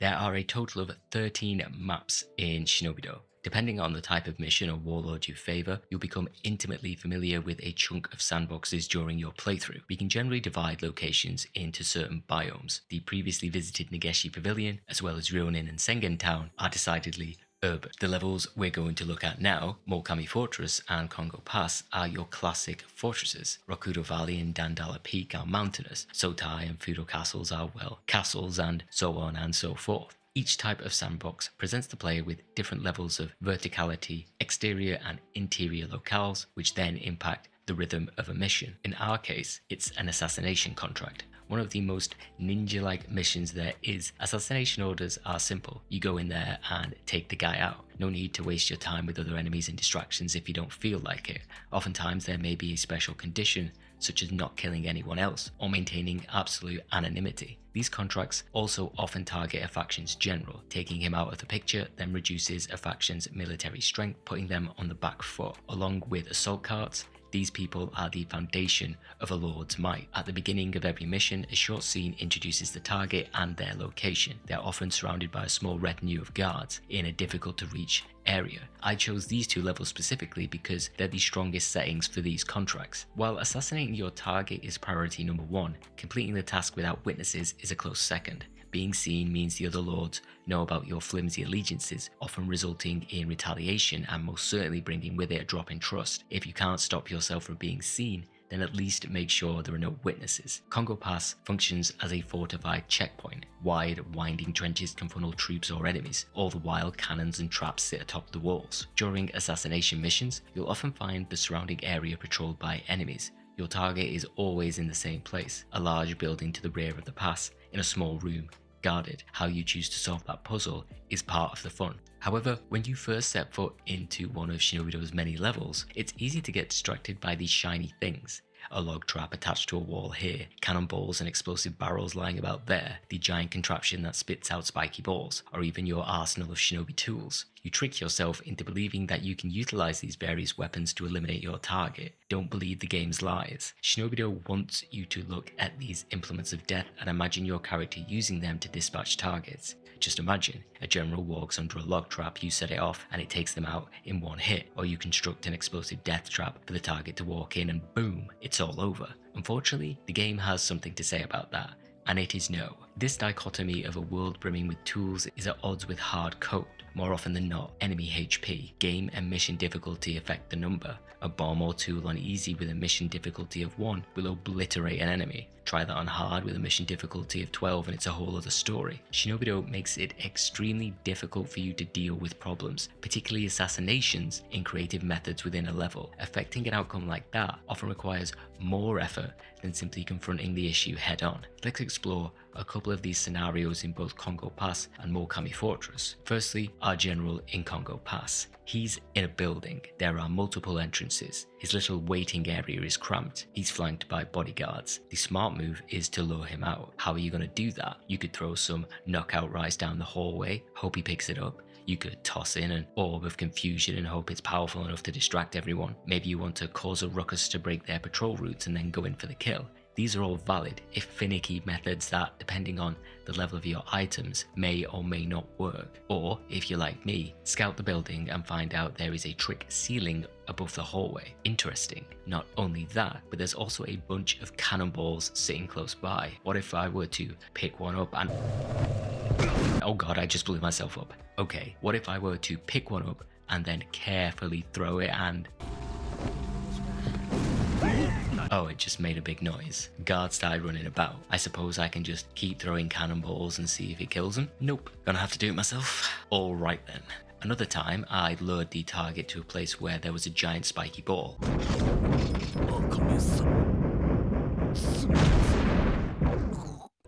There are a total of 13 maps in Shinobi-Do. Depending on the type of mission or warlord you favour, you'll become intimately familiar with a chunk of sandboxes during your playthrough. We can generally divide locations into certain biomes. The previously visited Negishi Pavillion, as well as Ryonin and Sengen Town, are decidedly urban. The levels we're going to look at now, Mokami Fortress and Kongo Pass, are your classic fortresses. Rokudo Valley and Dandala Peak are mountainous. Sotai and Fudo castles are, well, castles, and so on and so forth. Each type of sandbox presents the player with different levels of verticality, exterior and interior locales, which then impact the rhythm of a mission. In our case, it's an assassination contract. One of the most ninja-like missions there is. Assassination orders are simple. You go in there and take the guy out. No need to waste your time with other enemies and distractions if you don't feel like it. Oftentimes there may be a special condition, such as not killing anyone else or maintaining absolute anonymity. These contracts also often target a faction's general. Taking him out of the picture then reduces a faction's military strength, putting them on the back foot. Along with assault carts, these people are the foundation of a lord's might. At the beginning of every mission, a short scene introduces the target and their location. They are often surrounded by a small retinue of guards in a difficult to reach area. I chose these two levels specifically because they're the strongest settings for these contracts. While assassinating your target is priority number one, completing the task without witnesses is a close second. Being seen means the other lords know about your flimsy allegiances, often resulting in retaliation and most certainly bringing with it a drop in trust. If you can't stop yourself from being seen, then at least make sure there are no witnesses. Kongo Pass functions as a fortified checkpoint. Wide, winding trenches can funnel troops or enemies. All the while, cannons and traps sit atop the walls. During assassination missions, you'll often find the surrounding area patrolled by enemies. Your target is always in the same place, a large building to the rear of the pass, in a small room, guarded. How you choose to solve that puzzle is part of the fun. However, when you first set foot into one of Shinobi-Do's many levels, it's easy to get distracted by these shiny things. A log trap attached to a wall here, cannonballs and explosive barrels lying about there, the giant contraption that spits out spiky balls, or even your arsenal of shinobi tools. You trick yourself into believing that you can utilize these various weapons to eliminate your target. Don't believe the game's lies. Shinobi-Do wants you to look at these implements of death and imagine your character using them to dispatch targets. Just imagine, a general walks under a log trap, you set it off, and it takes them out in one hit. Or you construct an explosive death trap for the target to walk in and boom, it's all over. Unfortunately, the game has something to say about that, and it is no. This dichotomy of a world brimming with tools is at odds with hard code. More often than not, enemy HP, game and mission difficulty affect the number. A bomb or tool on easy with a mission difficulty of 1 will obliterate an enemy. Try that on hard with a mission difficulty of 12 and it's a whole other story. Shinobi-Do makes it extremely difficult for you to deal with problems, particularly assassinations in creative methods within a level. Affecting an outcome like that often requires more effort than simply confronting the issue head on. Let's explore a couple of these scenarios in both Kongo Pass and Mokami Fortress. Firstly, our general in Kongo Pass. He's in a building. There are multiple entrances. His little waiting area is cramped. He's flanked by bodyguards. The smart move is to lure him out. How are you going to do that? You could throw some knockout rice down the hallway, hope he picks it up. You could toss in an orb of confusion and hope it's powerful enough to distract everyone. Maybe you want to cause a ruckus to break their patrol routes and then go in for the kill. These are all valid, if finicky methods that, depending on the level of your items, may or may not work. Or, if you're like me, scout the building and find out there is a trick ceiling above the hallway. Interesting. Not only that, but there's also a bunch of cannonballs sitting close by. What if I were to pick one up and... Oh god, I just blew myself up. Okay, what if I were to pick one up and then carefully throw it and... Oh, it just made a big noise. Guards started running about. I suppose I can just keep throwing cannonballs and see if it kills them? Nope. Gonna have to do it myself. Alright then. Another time, I lured the target to a place where there was a giant spiky ball.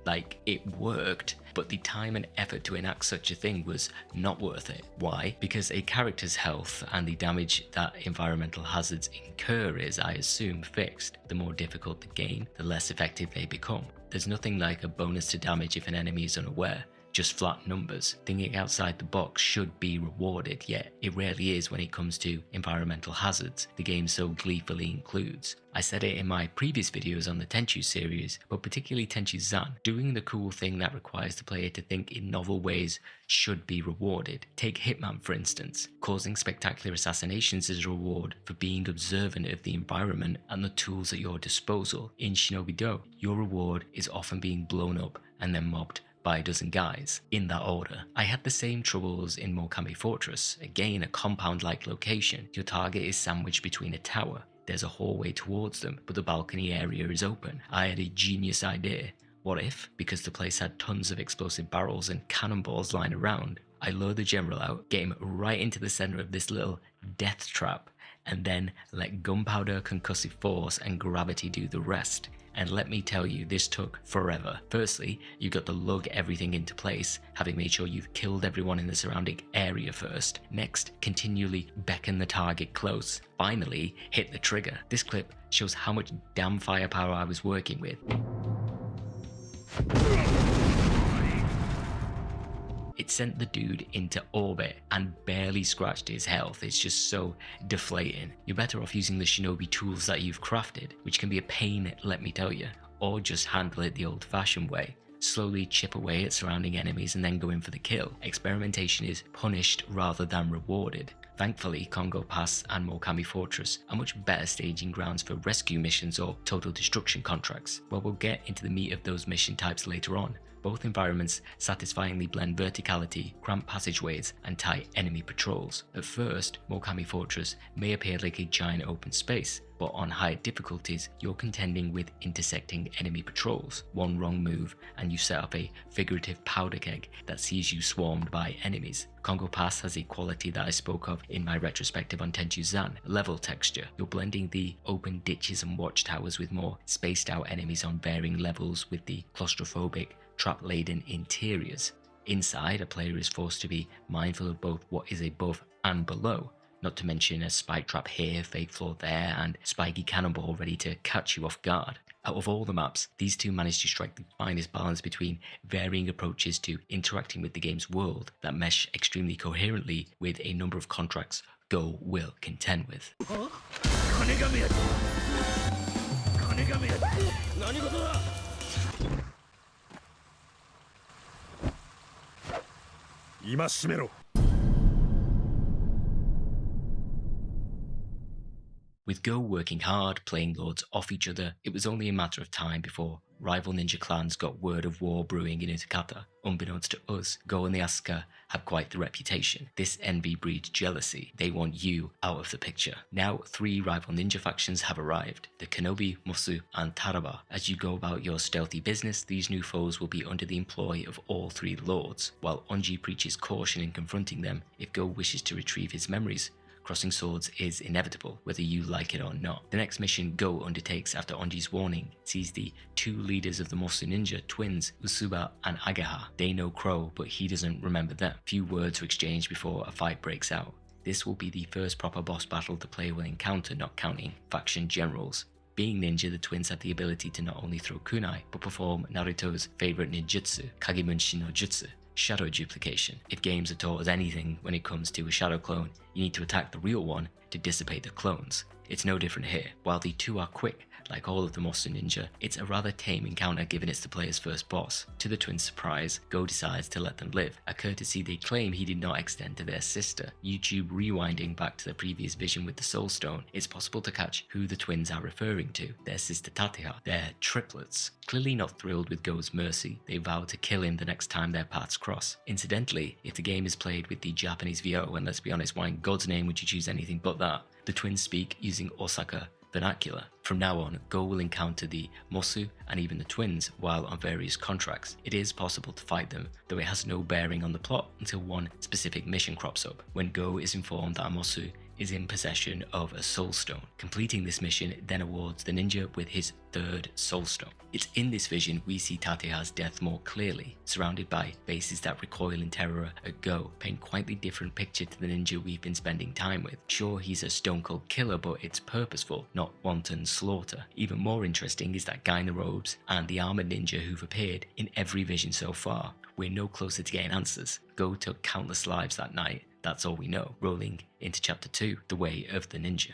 Like, it worked, but the time and effort to enact such a thing was not worth it. Why? Because a character's health and the damage that environmental hazards incur is, I assume, fixed. The more difficult the game, the less effective they become. There's nothing like a bonus to damage if an enemy is unaware. just flat numbers. Thinking outside the box should be rewarded, yet it rarely is when it comes to environmental hazards the game so gleefully includes. I said it in my previous videos on the Tenchu series, but particularly Tenchu Zan, doing the cool thing that requires the player to think in novel ways should be rewarded. Take Hitman for instance, causing spectacular assassinations as a reward for being observant of the environment and the tools at your disposal. In Shinobi-Do, your reward is often being blown up and then mobbed by a dozen guys, in that order. I had the same troubles in Mokami Fortress, again a compound-like location. Your target is sandwiched between a tower. There's a hallway towards them, but the balcony area is open. I had a genius idea. What if, because the place had tons of explosive barrels and cannonballs lying around, I lure the general out, get him right into the center of this little death trap, and then let gunpowder, concussive force, and gravity do the rest. And let me tell you, this took forever. Firstly, you got to lug everything into place, having made sure you've killed everyone in the surrounding area first. Next, continually beckon the target close. Finally, hit the trigger. This clip shows how much damn firepower I was working with. It sent the dude into orbit and barely scratched his health. It's just so deflating. You're better off using the shinobi tools that you've crafted, which can be a pain, let me tell you, or just handle it the old-fashioned way. Slowly chip away at surrounding enemies and then go in for the kill. Experimentation is punished rather than rewarded. Thankfully, Kongo Pass and Mokami Fortress are much better staging grounds for rescue missions or total destruction contracts. Well, we'll get into the meat of those mission types later on. Both environments satisfyingly blend verticality, cramped passageways, and tight enemy patrols. At first, Mokami Fortress may appear like a giant open space, but on higher difficulties, you're contending with intersecting enemy patrols. One wrong move, and you set up a figurative powder keg that sees you swarmed by enemies. Kongo Pass has a quality that I spoke of in my retrospective on Tenchu Zan, level texture. You're blending the open ditches and watchtowers with more spaced out enemies on varying levels with the claustrophobic, trap-laden interiors. Inside, a player is forced to be mindful of both what is above and below, not to mention a spike trap here, fake floor there, and spiky cannonball ready to catch you off guard. Out of all the maps, these two manage to strike the finest balance between varying approaches to interacting with the game's world that mesh extremely coherently with a number of contracts Go will contend with. With Go working hard, playing lords off each other, it was only a matter of time before rival ninja clans got word of war brewing in Utakata. Unbeknownst to us, Go and the Asuka have quite the reputation. This envy breeds jealousy. They want you out of the picture. Now, 3 rival ninja factions have arrived: the Kenobi, Mosu, and Taraba. As you go about your stealthy business, these new foes will be under the employ of all 3 lords. While Onji preaches caution in confronting them, if Go wishes to retrieve his memories, crossing swords is inevitable, whether you like it or not. The next mission Go undertakes after Onji's warning sees the 2 leaders of the Mosu Ninja twins, Usuba and Ageha. They know Crow, but he doesn't remember them. Few words are exchanged before a fight breaks out. This will be the first proper boss battle the player will encounter, not counting faction generals. Being ninja, the twins have the ability to not only throw kunai, but perform Naruto's favorite ninjutsu, Kagemunshi no Jutsu, shadow duplication. If games have taught us anything when it comes to a shadow clone, you need to attack the real one to dissipate the clones. It's no different here. While the 2 are quick, like all of the Mosu Ninja, it's a rather tame encounter given it's the player's first boss. To the twins' surprise, Go decides to let them live, a courtesy they claim he did not extend to their sister. YouTube rewinding back to the previous vision with the Soul Stone, it's possible to catch who the twins are referring to: their sister Tateha. They're triplets. Clearly not thrilled with Go's mercy, they vow to kill him the next time their paths cross. Incidentally, if the game is played with the Japanese VO, and let's be honest, why in God's name would you choose anything but that, the twins speak using Osaka vernacular. From now on, Go will encounter the Mosu and even the twins while on various contracts. It is possible to fight them, though it has no bearing on the plot until one specific mission crops up, when Go is informed that Mosu is in possession of a Soul Stone. Completing this mission then awards the ninja with his 3rd Soul Stone. It's in this vision we see Tateha's death more clearly, surrounded by faces that recoil in terror at Go, paint quite the different picture to the ninja we've been spending time with. Sure, he's a stone cold killer, but it's purposeful, not wanton slaughter. Even more interesting is that guy in the robes and the armored ninja who've appeared in every vision so far. we're no closer to getting answers. Go took countless lives that night. That's all we know. Rolling into Chapter 2, The Way of the Ninja.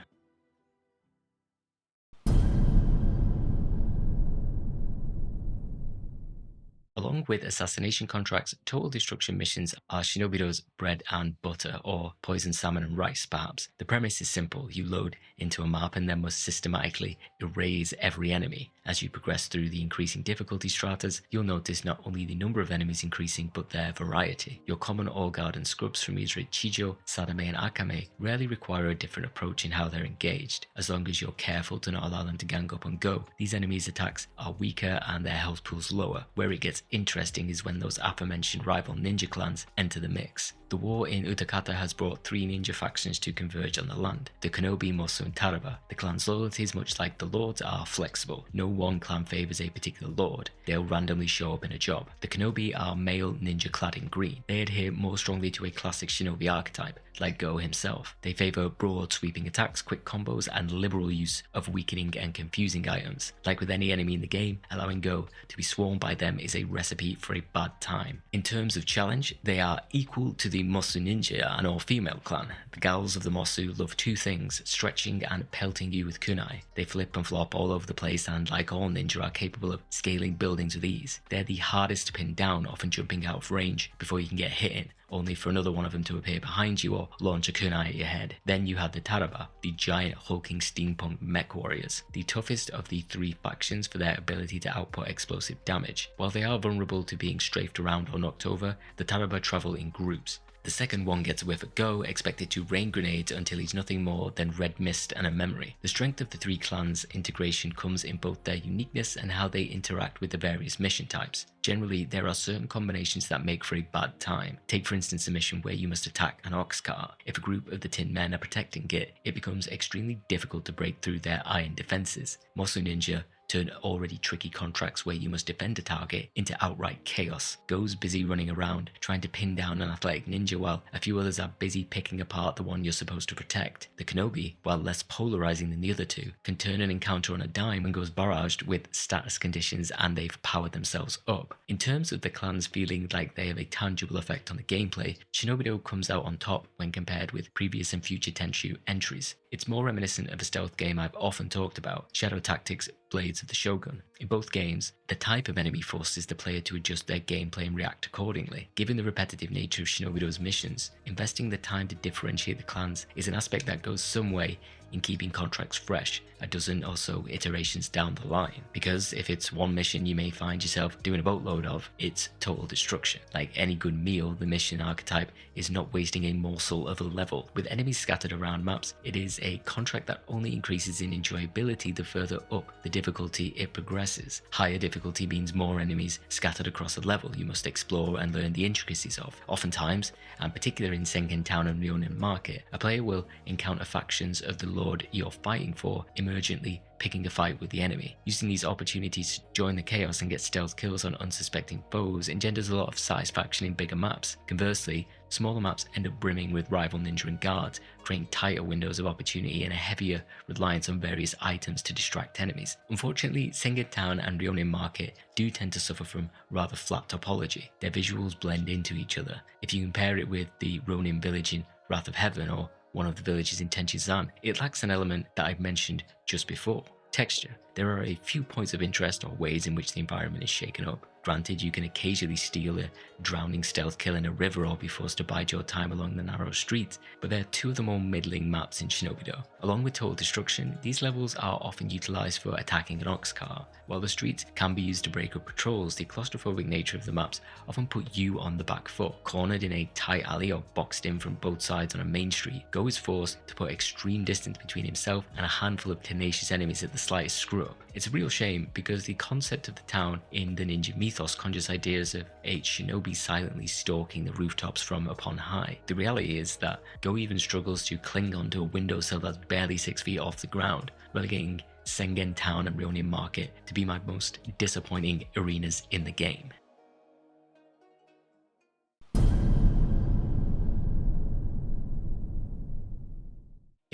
Along with assassination contracts, total destruction missions are Shinobido's bread and butter, or poisoned salmon and rice perhaps. The premise is simple: you load into a map and then must systematically erase every enemy. As you progress through the increasing difficulty stratas, you'll notice not only the number of enemies increasing, but their variety. Your common all-guard and scrubs from either Chijo, Sadame and Akame rarely require a different approach in how they're engaged. As long as you're careful to not allow them to gang up and go, these enemies' attacks are weaker and their health pools lower. Where it gets interesting is when those aforementioned rival ninja clans enter the mix. The war in Utakata has brought 3 ninja factions to converge on the land: the Konobi, Mosu and Taraba. The clan's loyalties, much like the lords, are flexible. No one clan favours a particular lord, they'll randomly show up in a job. The Konobi are male ninja clad in green. They adhere more strongly to a classic shinobi archetype, like Go himself. They favour broad sweeping attacks, quick combos and liberal use of weakening and confusing items. Like with any enemy in the game, allowing Go to be swarmed by them is a recipe for a bad time. In terms of challenge, they are equal to the Mosu Ninja, an all-female clan. The gals of the Mosu love 2 things: stretching and pelting you with kunai. They flip and flop all over the place and, like all ninja, are capable of scaling buildings with ease. They're the hardest to pin down, often jumping out of range before you can get hit in, only for another one of them to appear behind you or launch a kunai at your head. Then you have the Taraba, the giant hulking steampunk mech warriors, the toughest of the 3 factions for their ability to output explosive damage. While they are vulnerable to being strafed around or knocked over, the Taraba travel in groups. The second one gets a whiff at Go, expected to rain grenades until he's nothing more than red mist and a memory. The strength of the 3 clans' integration comes in both their uniqueness and how they interact with the various mission types. Generally, there are certain combinations that make for a bad time. Take for instance a mission where you must attack an ox cart. If a group of the Tin Men are protecting it, it becomes extremely difficult to break through their iron defenses. Mosu Ninja turn already tricky contracts where you must defend a target into outright chaos. Go's busy running around trying to pin down an athletic ninja while a few others are busy picking apart the one you're supposed to protect. The Konobi, while less polarizing than the other 2, can turn an encounter on a dime and goes barraged with status conditions and they've powered themselves up. In terms of the clans feeling like they have a tangible effect on the gameplay, Shinobi-Do comes out on top when compared with previous and future Tenchu entries. It's more reminiscent of a stealth game I've often talked about, Shadow Tactics: Blades of the Shogun. In both games, the type of enemy forces the player to adjust their gameplay and react accordingly. Given the repetitive nature of Shinobi-Do's missions, investing the time to differentiate the clans is an aspect that goes some way in keeping contracts fresh a dozen or so iterations down the line. Because if it's one mission you may find yourself doing a boatload of, it's total destruction. Like any good meal, the mission archetype is not wasting a morsel of a level. With enemies scattered around maps, it is a contract that only increases in enjoyability the further up the difficulty it progresses. Higher difficulty means more enemies scattered across a level you must explore and learn the intricacies of. Oftentimes, and particularly in Sengen Town and Ryonin Market, a player will encounter factions of the lord you're fighting for emergently picking a fight with the enemy. Using these opportunities to join the chaos and get stealth kills on unsuspecting foes engenders a lot of satisfaction in bigger maps. Conversely, smaller maps end up brimming with rival ninja and guards, creating tighter windows of opportunity and a heavier reliance on various items to distract enemies. Unfortunately, Sengen Town and Ryonin Market do tend to suffer from rather flat topology. Their visuals blend into each other. If you compare it with the Ronin village in Wrath of Heaven or one of the villages in Tenchi-Zan, it lacks an element that I've mentioned just before: texture. There are a few points of interest or ways in which the environment is shaken up. Granted, you can occasionally steal a drowning stealth kill in a river or be forced to bide your time along the narrow streets, but they're 2 of the more middling maps in Shinobi-Do. Along with total destruction, these levels are often utilised for attacking an ox cart. While the streets can be used to break up patrols, the claustrophobic nature of the maps often put you on the back foot. Cornered in a tight alley or boxed in from both sides on a main street, Go is forced to put extreme distance between himself and a handful of tenacious enemies at the slightest screw up. It's a real shame because the concept of the town in the ninja mythos conjures ideas of a shinobi silently stalking the rooftops from upon high. The reality is that Go even struggles to cling onto a windowsill that's barely 6 feet off the ground, relegating Sengen Town and Ryonin Market to be my most disappointing arenas in the game.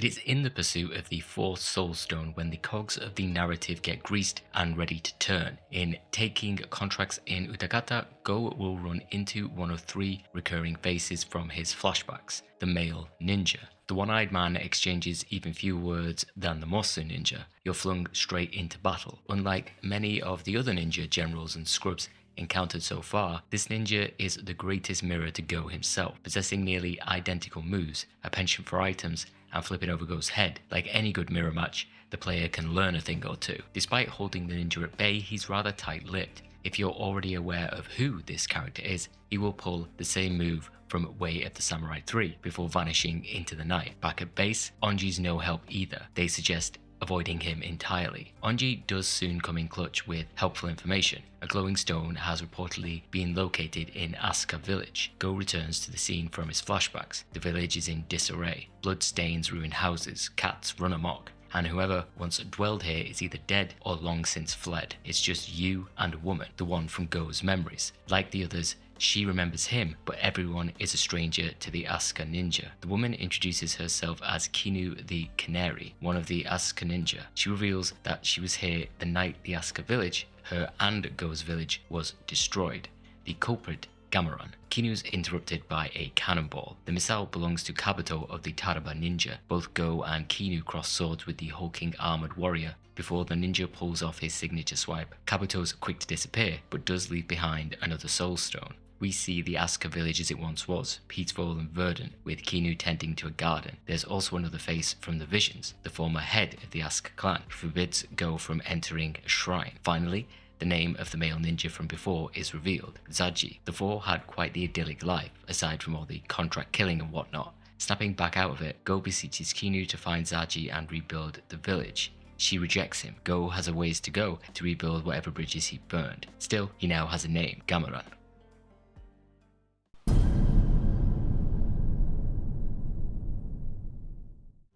It is in the pursuit of the fourth soul stone when the cogs of the narrative get greased and ready to turn. In taking contracts in Utakata, Go will run into one of 3 recurring faces from his flashbacks: the male ninja. The one-eyed man exchanges even fewer words than the Mosu ninja. You're flung straight into battle. Unlike many of the other ninja generals and scrubs encountered so far, this ninja is the greatest mirror to Go himself, possessing nearly identical moves, a penchant for items, and flipping over Go's head. Like any good mirror match, the player can learn a thing or two. Despite holding the ninja at bay, he's rather tight-lipped. If you're already aware of who this character is, he will pull the same move from Way of the Samurai 3 before vanishing into the night. Back at base, Onji's no help either. They suggest avoiding him entirely. Onji does soon come in clutch with helpful information. A glowing stone has reportedly been located in Asuka village. Go returns to the scene from his flashbacks. The village is in disarray. Blood stains ruin houses, cats run amok, and whoever once dwelled here is either dead or long since fled. It's just you and a woman, the one from Go's memories. Like the others, she remembers him, but everyone is a stranger to the Asuka ninja. The woman introduces herself as Kinu the Canary, one of the Asuka ninja. She reveals that she was here the night the Asuka village, her and Go's village, was destroyed. The culprit, Gameran. Kinu's interrupted by a cannonball. The missile belongs to Kabuto of the Taraba ninja. Both Go and Kinu cross swords with the hulking armored warrior before the ninja pulls off his signature swipe. Kabuto's quick to disappear, but does leave behind another soul stone. We see the Asuka village as it once was, peaceful and verdant, with Kinu tending to a garden. There's also another face from the visions, the former head of the Asuka clan, who forbids Go from entering a shrine. Finally, the name of the male ninja from before is revealed, Zaji. The 4 had quite the idyllic life, aside from all the contract killing and whatnot. Snapping back out of it, Go beseeches Kinu to find Zaji and rebuild the village. She rejects him. Go has a ways to go to rebuild whatever bridges he burned. Still, he now has a name, Gameran.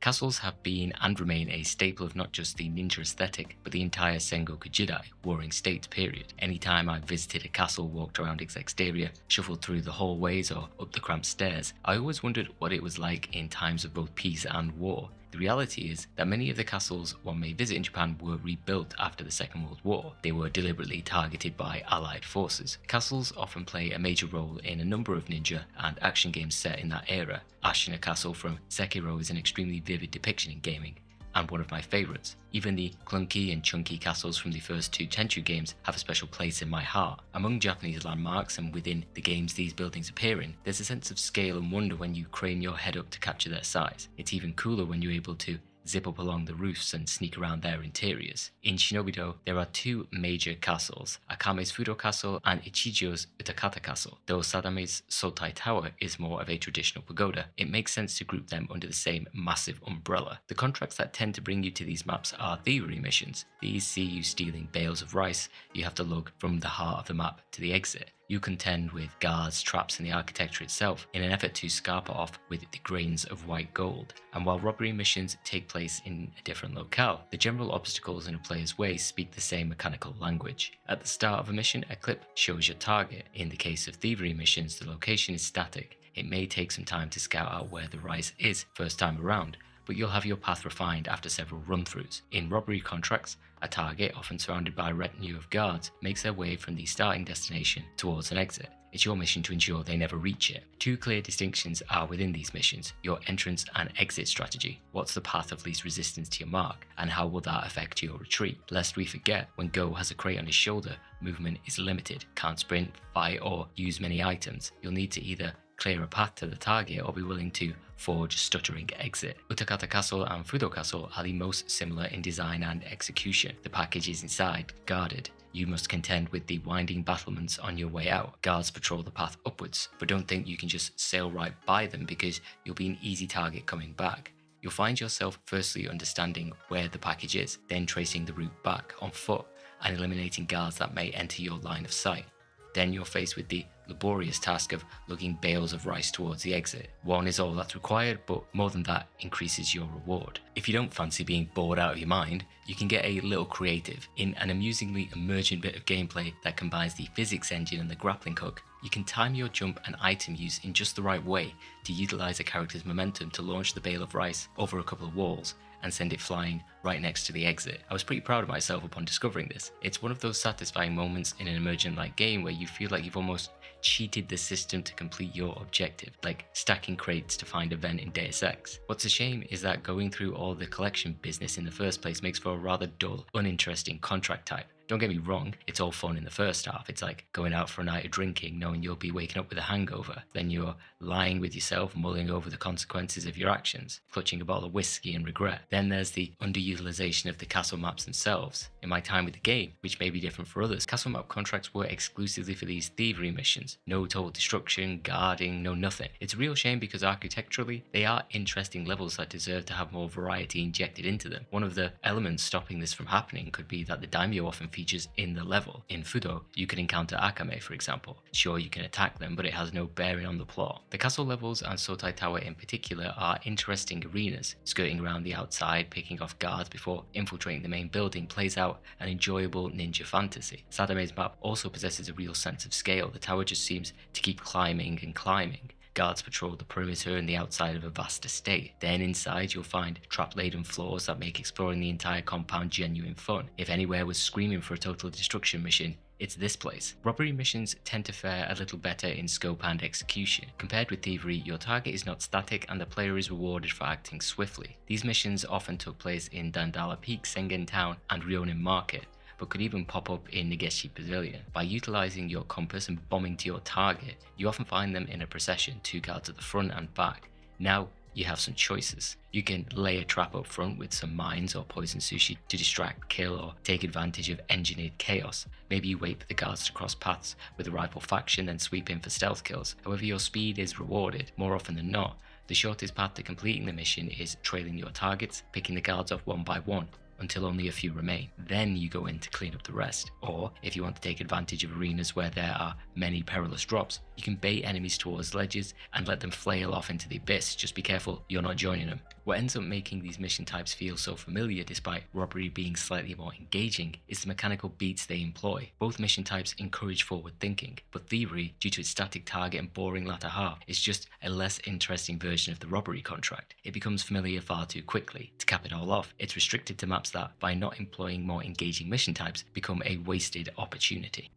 Castles have been and remain a staple of not just the ninja aesthetic, but the entire Sengoku Jidai, Warring States period. Anytime I've visited a castle, walked around its exterior, shuffled through the hallways or up the cramped stairs, I always wondered what it was like in times of both peace and war. The reality is that many of the castles one may visit in Japan were rebuilt after the Second World War. They were deliberately targeted by Allied forces. Castles often play a major role in a number of ninja and action games set in that era. Ashina Castle from Sekiro is an extremely vivid depiction in gaming, and one of my favourites. Even the clunky and chunky castles from the first 2 Tenchu games have a special place in my heart. Among Japanese landmarks and within the games these buildings appear in, there's a sense of scale and wonder when you crane your head up to capture their size. It's even cooler when you're able to zip up along the roofs and sneak around their interiors. In Shinobido, there are 2 major castles, Akame's Fudo Castle and Ichijo's Utakata Castle. Though Sadame's Sotai Tower is more of a traditional pagoda, it makes sense to group them under the same massive umbrella. The contracts that tend to bring you to these maps are Thievery missions. These see you stealing bales of rice you have to lug from the heart of the map to the exit. You contend with guards, traps, and the architecture itself in an effort to scarp it off with the grains of white gold. And while robbery missions take place in a different locale, the general obstacles in a player's way speak the same mechanical language. At the start of a mission, a clip shows your target. In the case of thievery missions, the location is static. It may take some time to scout out where the rice is first time around, but you'll have your path refined after several run-throughs. In robbery contracts, a target, often surrounded by a retinue of guards, makes their way from the starting destination towards an exit. It's your mission to ensure they never reach it. 2 clear distinctions are within these missions: your entrance and exit strategy. What's the path of least resistance to your mark, and how will that affect your retreat? Lest we forget, when Go has a crate on his shoulder, movement is limited. Can't sprint, fight, or use many items. You'll need to either clear a path to the target or be willing to forge a stuttering exit. Utakata Castle and Fudo Castle are the most similar in design and execution. The package is inside, guarded. You must contend with the winding battlements on your way out. Guards patrol the path upwards, but don't think you can just sail right by them because you'll be an easy target coming back. You'll find yourself firstly understanding where the package is, then tracing the route back on foot and eliminating guards that may enter your line of sight. Then you're faced with the laborious task of lugging bales of rice towards the exit. 1 is all that's required, but more than that increases your reward. If you don't fancy being bored out of your mind, you can get a little creative. In an amusingly emergent bit of gameplay that combines the physics engine and the grappling hook, you can time your jump and item use in just the right way to utilize a character's momentum to launch the bale of rice over a couple of walls and send it flying right next to the exit. I was pretty proud of myself upon discovering this. It's one of those satisfying moments in an emergent-like game where you feel like you've almost cheated the system to complete your objective, like stacking crates to find a vent in Deus Ex. What's a shame is that going through all the collection business in the first place makes for a rather dull, uninteresting contract type. Don't get me wrong, it's all fun in the first half. It's like going out for a night of drinking knowing you'll be waking up with a hangover. Then you're lying with yourself, mulling over the consequences of your actions, clutching a bottle of whiskey and regret. Then there's the underutilization of the castle maps themselves. In my time with the game, which may be different for others, castle map contracts were exclusively for these thievery missions. No total destruction, guarding, no nothing. It's a real shame because architecturally, they are interesting levels that deserve to have more variety injected into them. One of the elements stopping this from happening could be that the daimyo often features in the level. In Fudo, you can encounter Akame, for example. Sure, you can attack them, but it has no bearing on the plot. The castle levels and Sotai Tower in particular are interesting arenas. Skirting around the outside, picking off guards before infiltrating the main building plays out an enjoyable ninja fantasy. Sadame's map also possesses a real sense of scale. The tower just seems to keep climbing and climbing. Guards patrol the perimeter and the outside of a vast estate. Then inside you'll find trap-laden floors that make exploring the entire compound genuine fun. If anywhere was screaming for a total destruction mission, it's this place. Robbery missions tend to fare a little better in scope and execution. Compared with Thievery, your target is not static and the player is rewarded for acting swiftly. These missions often took place in Dandala Peak, Sengen Town and Ryonin Market, but could even pop up in Negishi Pavillion. By utilizing your compass and bombing to your target, you often find them in a procession, 2 guards at the front and back. Now you have some choices. You can lay a trap up front with some mines or poison sushi to distract, kill, or take advantage of engineered chaos. Maybe you wait for the guards to cross paths with a rival faction then sweep in for stealth kills. However, your speed is rewarded. More often than not, the shortest path to completing the mission is trailing your targets, picking the guards off one by one, until only a few remain. Then you go in to clean up the rest. Or, if you want to take advantage of arenas where there are many perilous drops, you can bait enemies towards ledges and let them flail off into the abyss. Just be careful you're not joining them. What ends up making these mission types feel so familiar despite robbery being slightly more engaging is the mechanical beats they employ. Both mission types encourage forward thinking, but Thievery, due to its static target and boring latter half, is just a less interesting version of the robbery contract. It becomes familiar far too quickly. To cap it all off, it's restricted to maps that, by not employing more engaging mission types, become a wasted opportunity.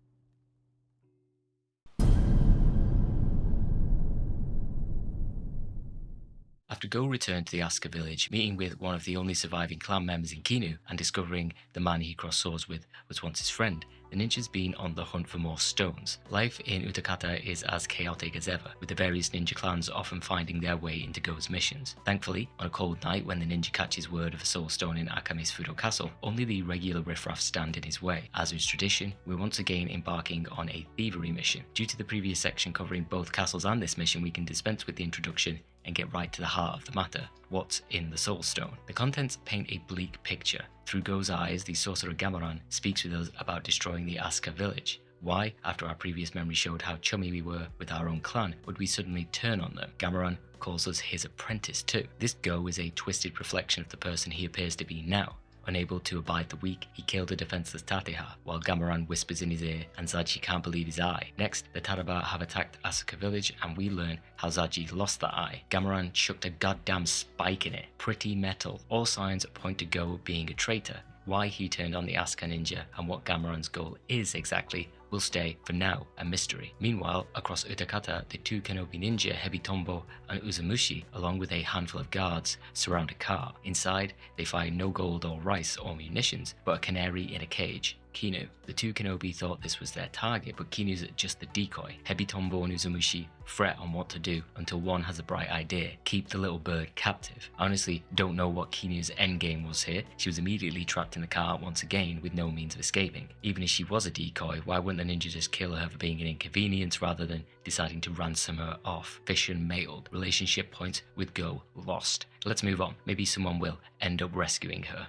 After Go returned to the Asuka village, meeting with one of the only surviving clan members in Kinu and discovering the man he crossed swords with was once his friend, the ninja's been on the hunt for more stones. Life in Utakata is as chaotic as ever, with the various ninja clans often finding their way into Go's missions. Thankfully, on a cold night when the ninja catches word of a soul stone in Akame's Fudo castle, only the regular riffraff stand in his way. As is tradition, we're once again embarking on a thievery mission. Due to the previous section covering both castles and this mission, we can dispense with the introduction and get right to the heart of the matter. What's in the Soul Stone? The contents paint a bleak picture. Through Go's eyes, the sorcerer Gamoran speaks with us about destroying the Asuka village. Why, after our previous memory showed how chummy we were with our own clan, would we suddenly turn on them? Gamoran calls us his apprentice too. This Go is a twisted reflection of the person he appears to be now. Unable to abide the weak, he killed a defenseless Tateha, while Gamoran whispers in his ear and Zaji can't believe his eye. Next, the Taraba have attacked Asuka village and we learn how Zaji lost that eye. Gamoran chucked a goddamn spike in it. Pretty metal. All signs point to Go being a traitor. Why he turned on the Asuka ninja and what Gamoran's goal is exactly will stay, for now, a mystery. Meanwhile, across Utakata, the 2 Kenobi ninja Hebitombo and Uzamushi, along with a handful of guards, surround a car. Inside, they find no gold or rice or munitions, but a canary in a cage. Kinu. The 2 Kenobi thought this was their target, but Kinu's just the decoy. Hebitombo and Uzamushi fret on what to do until one has a bright idea: keep the little bird captive. I honestly don't know what Kinu's endgame was here. She was immediately trapped in the car once again with no means of escaping. Even if she was a decoy, why wouldn't the ninja just kill her for being an inconvenience rather than deciding to ransom her off? Fission mailed. Relationship points with Go lost. Let's move on. Maybe someone will end up rescuing her.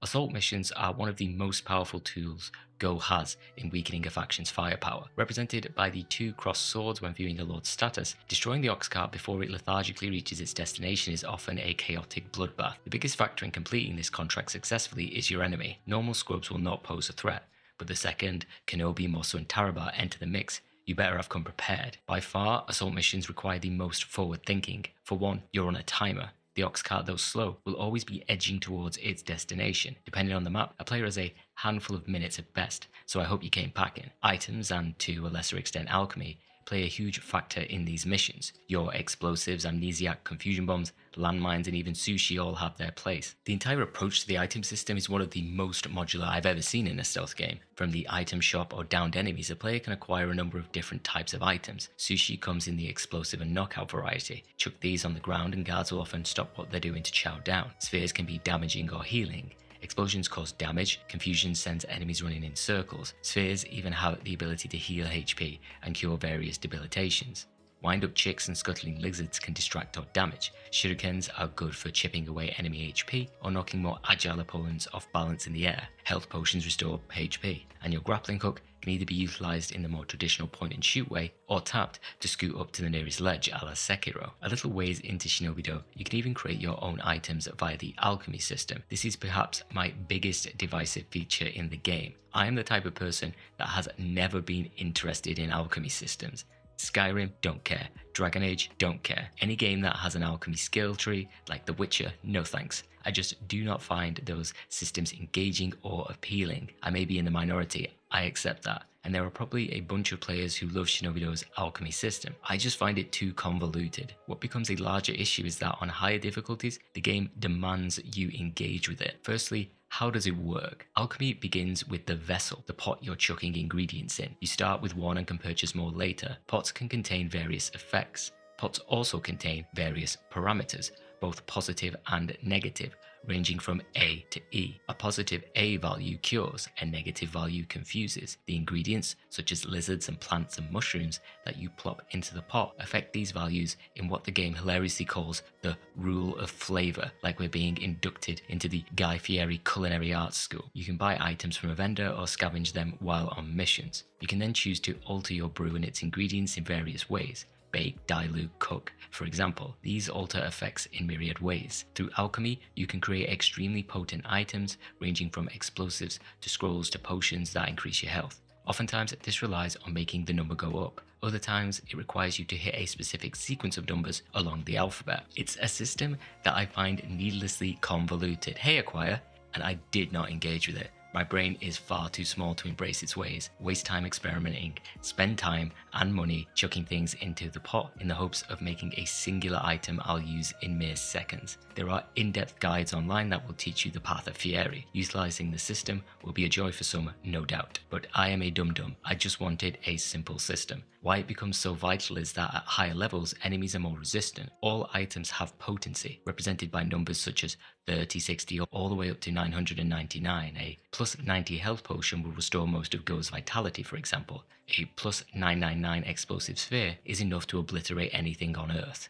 Assault missions are one of the most powerful tools Go has in weakening a faction's firepower. Represented by the 2 crossed swords when viewing a lord's status, destroying the ox cart before it lethargically reaches its destination is often a chaotic bloodbath. The biggest factor in completing this contract successfully is your enemy. Normal scrubs will not pose a threat, but the second Kenobi, Mosso and Taraba enter the mix, you better have come prepared. By far, assault missions require the most forward thinking. For one, you're on a timer. The ox cart, though slow, will always be edging towards its destination. Depending on the map, a player has a handful of minutes at best, so I hope you came packing. Items, and to a lesser extent alchemy, play a huge factor in these missions. Your explosives, amnesiac, confusion bombs, landmines and even sushi all have their place. The entire approach to the item system is one of the most modular I've ever seen in a stealth game. From the item shop or downed enemies, a player can acquire a number of different types of items. Sushi comes in the explosive and knockout variety. Chuck these on the ground and guards will often stop what they're doing to chow down. Spheres can be damaging or healing. Explosions cause damage, confusion sends enemies running in circles. Spheres even have the ability to heal HP and cure various debilitations. Wind-up chicks and scuttling lizards can distract or damage. Shurikens are good for chipping away enemy HP or knocking more agile opponents off balance in the air. Health potions restore HP, and your grappling hook can either be utilised in the more traditional point-and-shoot way or tapped to scoot up to the nearest ledge a la Sekiro. A little ways into Shinobi-Do, you can even create your own items via the alchemy system. This is perhaps my biggest divisive feature in the game. I am the type of person that has never been interested in alchemy systems. Skyrim, don't care. Dragon Age, don't care. Any game that has an alchemy skill tree, like The Witcher, no thanks. I just do not find those systems engaging or appealing. I may be in the minority, I accept that. And there are probably a bunch of players who love Shinobi-Do's alchemy system. I just find it too convoluted. What becomes a larger issue is that on higher difficulties, the game demands you engage with it. Firstly, how does it work? Alchemy begins with the vessel, the pot you're chucking ingredients in. You start with one and can purchase more later. Pots can contain various effects. Pots also contain various parameters, both positive and negative, ranging from A to E. A positive A value cures, a negative value confuses. The ingredients, such as lizards and plants and mushrooms that you plop into the pot, affect these values in what the game hilariously calls the rule of flavor, like we're being inducted into the Guy Fieri Culinary Arts School. You can buy items from a vendor or scavenge them while on missions. You can then choose to alter your brew and its ingredients in various ways. Bake, dilute, cook. For example, these alter effects in myriad ways. Through alchemy, you can create extremely potent items ranging from explosives to scrolls to potions that increase your health. Oftentimes, this relies on making the number go up. Other times, it requires you to hit a specific sequence of numbers along the alphabet. It's a system that I find needlessly convoluted. Hey, Acquire, and I did not engage with it. My brain is far too small to embrace its ways, waste time experimenting, spend time and money chucking things into the pot in the hopes of making a singular item I'll use in mere seconds. There are in-depth guides online that will teach you the path of Fieri. Utilizing the system will be a joy for some, no doubt, but I am a dum-dum. I just wanted a simple system. Why it becomes so vital is that at higher levels, enemies are more resistant. All items have potency, represented by numbers such as 30, 60, all the way up to 999. A plus 90 health potion will restore most of Go's vitality, for example. A plus 999 explosive sphere is enough to obliterate anything on Earth.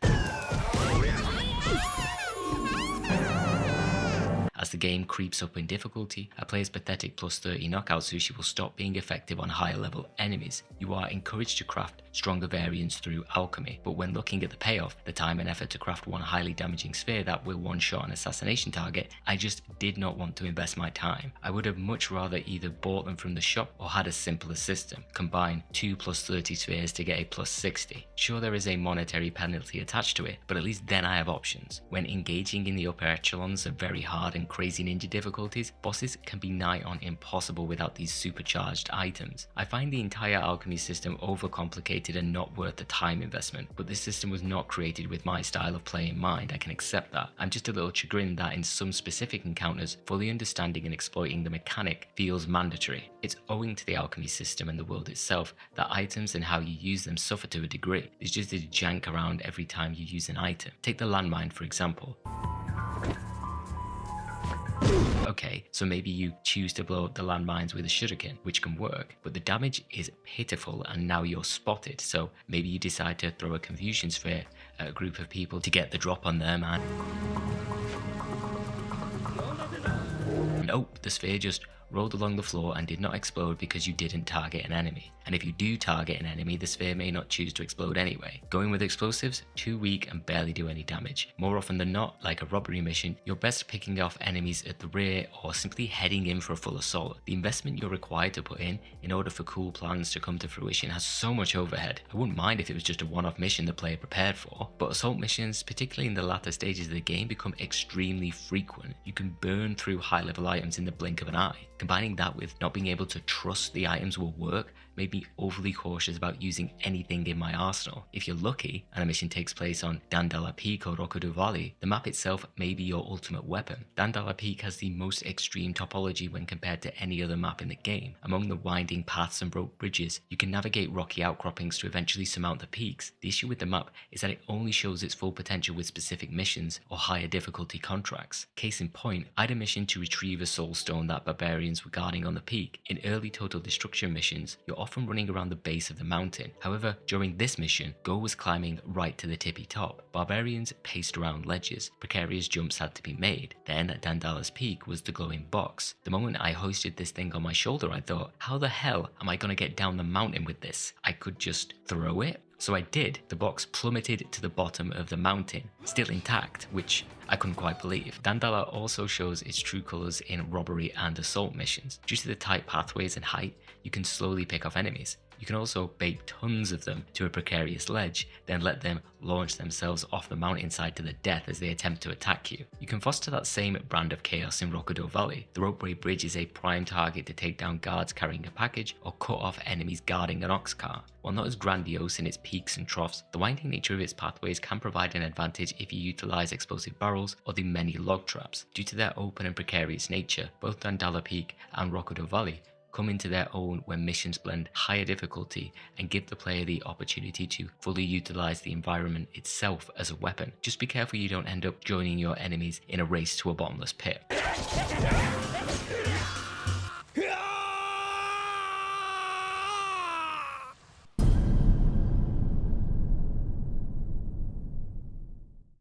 As the game creeps up in difficulty, a player's pathetic plus 30 knockout sushi will stop being effective on higher level enemies. You are encouraged to craft stronger variants through alchemy, but when looking at the payoff, the time and effort to craft one highly damaging sphere that will one-shot an assassination target, I just did not want to invest my time. I would have much rather either bought them from the shop or had a simpler system. Combine 2 plus 30 spheres to get a plus 60. Sure, there is a monetary penalty attached to it, but at least then I have options. When engaging in the upper echelons of very hard and crazy ninja difficulties, bosses can be nigh on impossible without these supercharged items. I find the entire alchemy system overcomplicated and not worth the time investment, but this system was not created with my style of play in mind. I can accept that. I'm just a little chagrined that in some specific encounters, fully understanding and exploiting the mechanic feels mandatory. It's owing to the alchemy system and the world itself that items and how you use them suffer to a degree. It's just a jank around every time you use an item. Take the landmine for example. Okay, so maybe you choose to blow up the landmines with a shuriken, which can work, but the damage is pitiful and now you're spotted, so maybe you decide to throw a confusion sphere at a group of people to get the drop on them and nope, the sphere just rolled along the floor and did not explode because you didn't target an enemy. And if you do target an enemy, the sphere may not choose to explode anyway. Going with explosives, too weak and barely do any damage. More often than not, like a robbery mission, you're best picking off enemies at the rear or simply heading in for a full assault. The investment you're required to put in order for cool plans to come to fruition has so much overhead. I wouldn't mind if it was just a one-off mission the player prepared for, but assault missions, particularly in the latter stages of the game, become extremely frequent. You can burn through high-level items in the blink of an eye. Combining that with not being able to trust the items will work made me overly cautious about using anything in my arsenal. If you're lucky and a mission takes place on Dandala Peak or Rokudo Valley, the map itself may be your ultimate weapon. Dandala Peak has the most extreme topology when compared to any other map in the game. Among the winding paths and rope bridges, you can navigate rocky outcroppings to eventually surmount the peaks. The issue with the map is that it only shows its full potential with specific missions or higher difficulty contracts. Case in point, I had a mission to retrieve a soul stone that barbarians were guarding on the peak. In early total destruction missions, you're often running around the base of the mountain. However, during this mission, Go was climbing right to the tippy top. Barbarians paced around ledges. Precarious jumps had to be made. Then at Dandala's peak was the glowing box. The moment I hoisted this thing on my shoulder, I thought, how the hell am I gonna get down the mountain with this? I could just throw it? So I did. The box plummeted to the bottom of the mountain, still intact, which I couldn't quite believe. Dandala also shows its true colours in robbery and assault missions. Due to the tight pathways and height, you can slowly pick off enemies. You can also bait tons of them to a precarious ledge, then let them launch themselves off the mountainside to the death as they attempt to attack you. You can foster that same brand of chaos in Rokudo Valley. The ropeway bridge is a prime target to take down guards carrying a package or cut off enemies guarding an ox cart. While not as grandiose in its peaks and troughs, the winding nature of its pathways can provide an advantage if you utilize explosive barrels or the many log traps. Due to their open and precarious nature, both Dandala Peak and Rokudo Valley come into their own when missions blend higher difficulty and give the player the opportunity to fully utilize the environment itself as a weapon. Just be careful you don't end up joining your enemies in a race to a bottomless pit.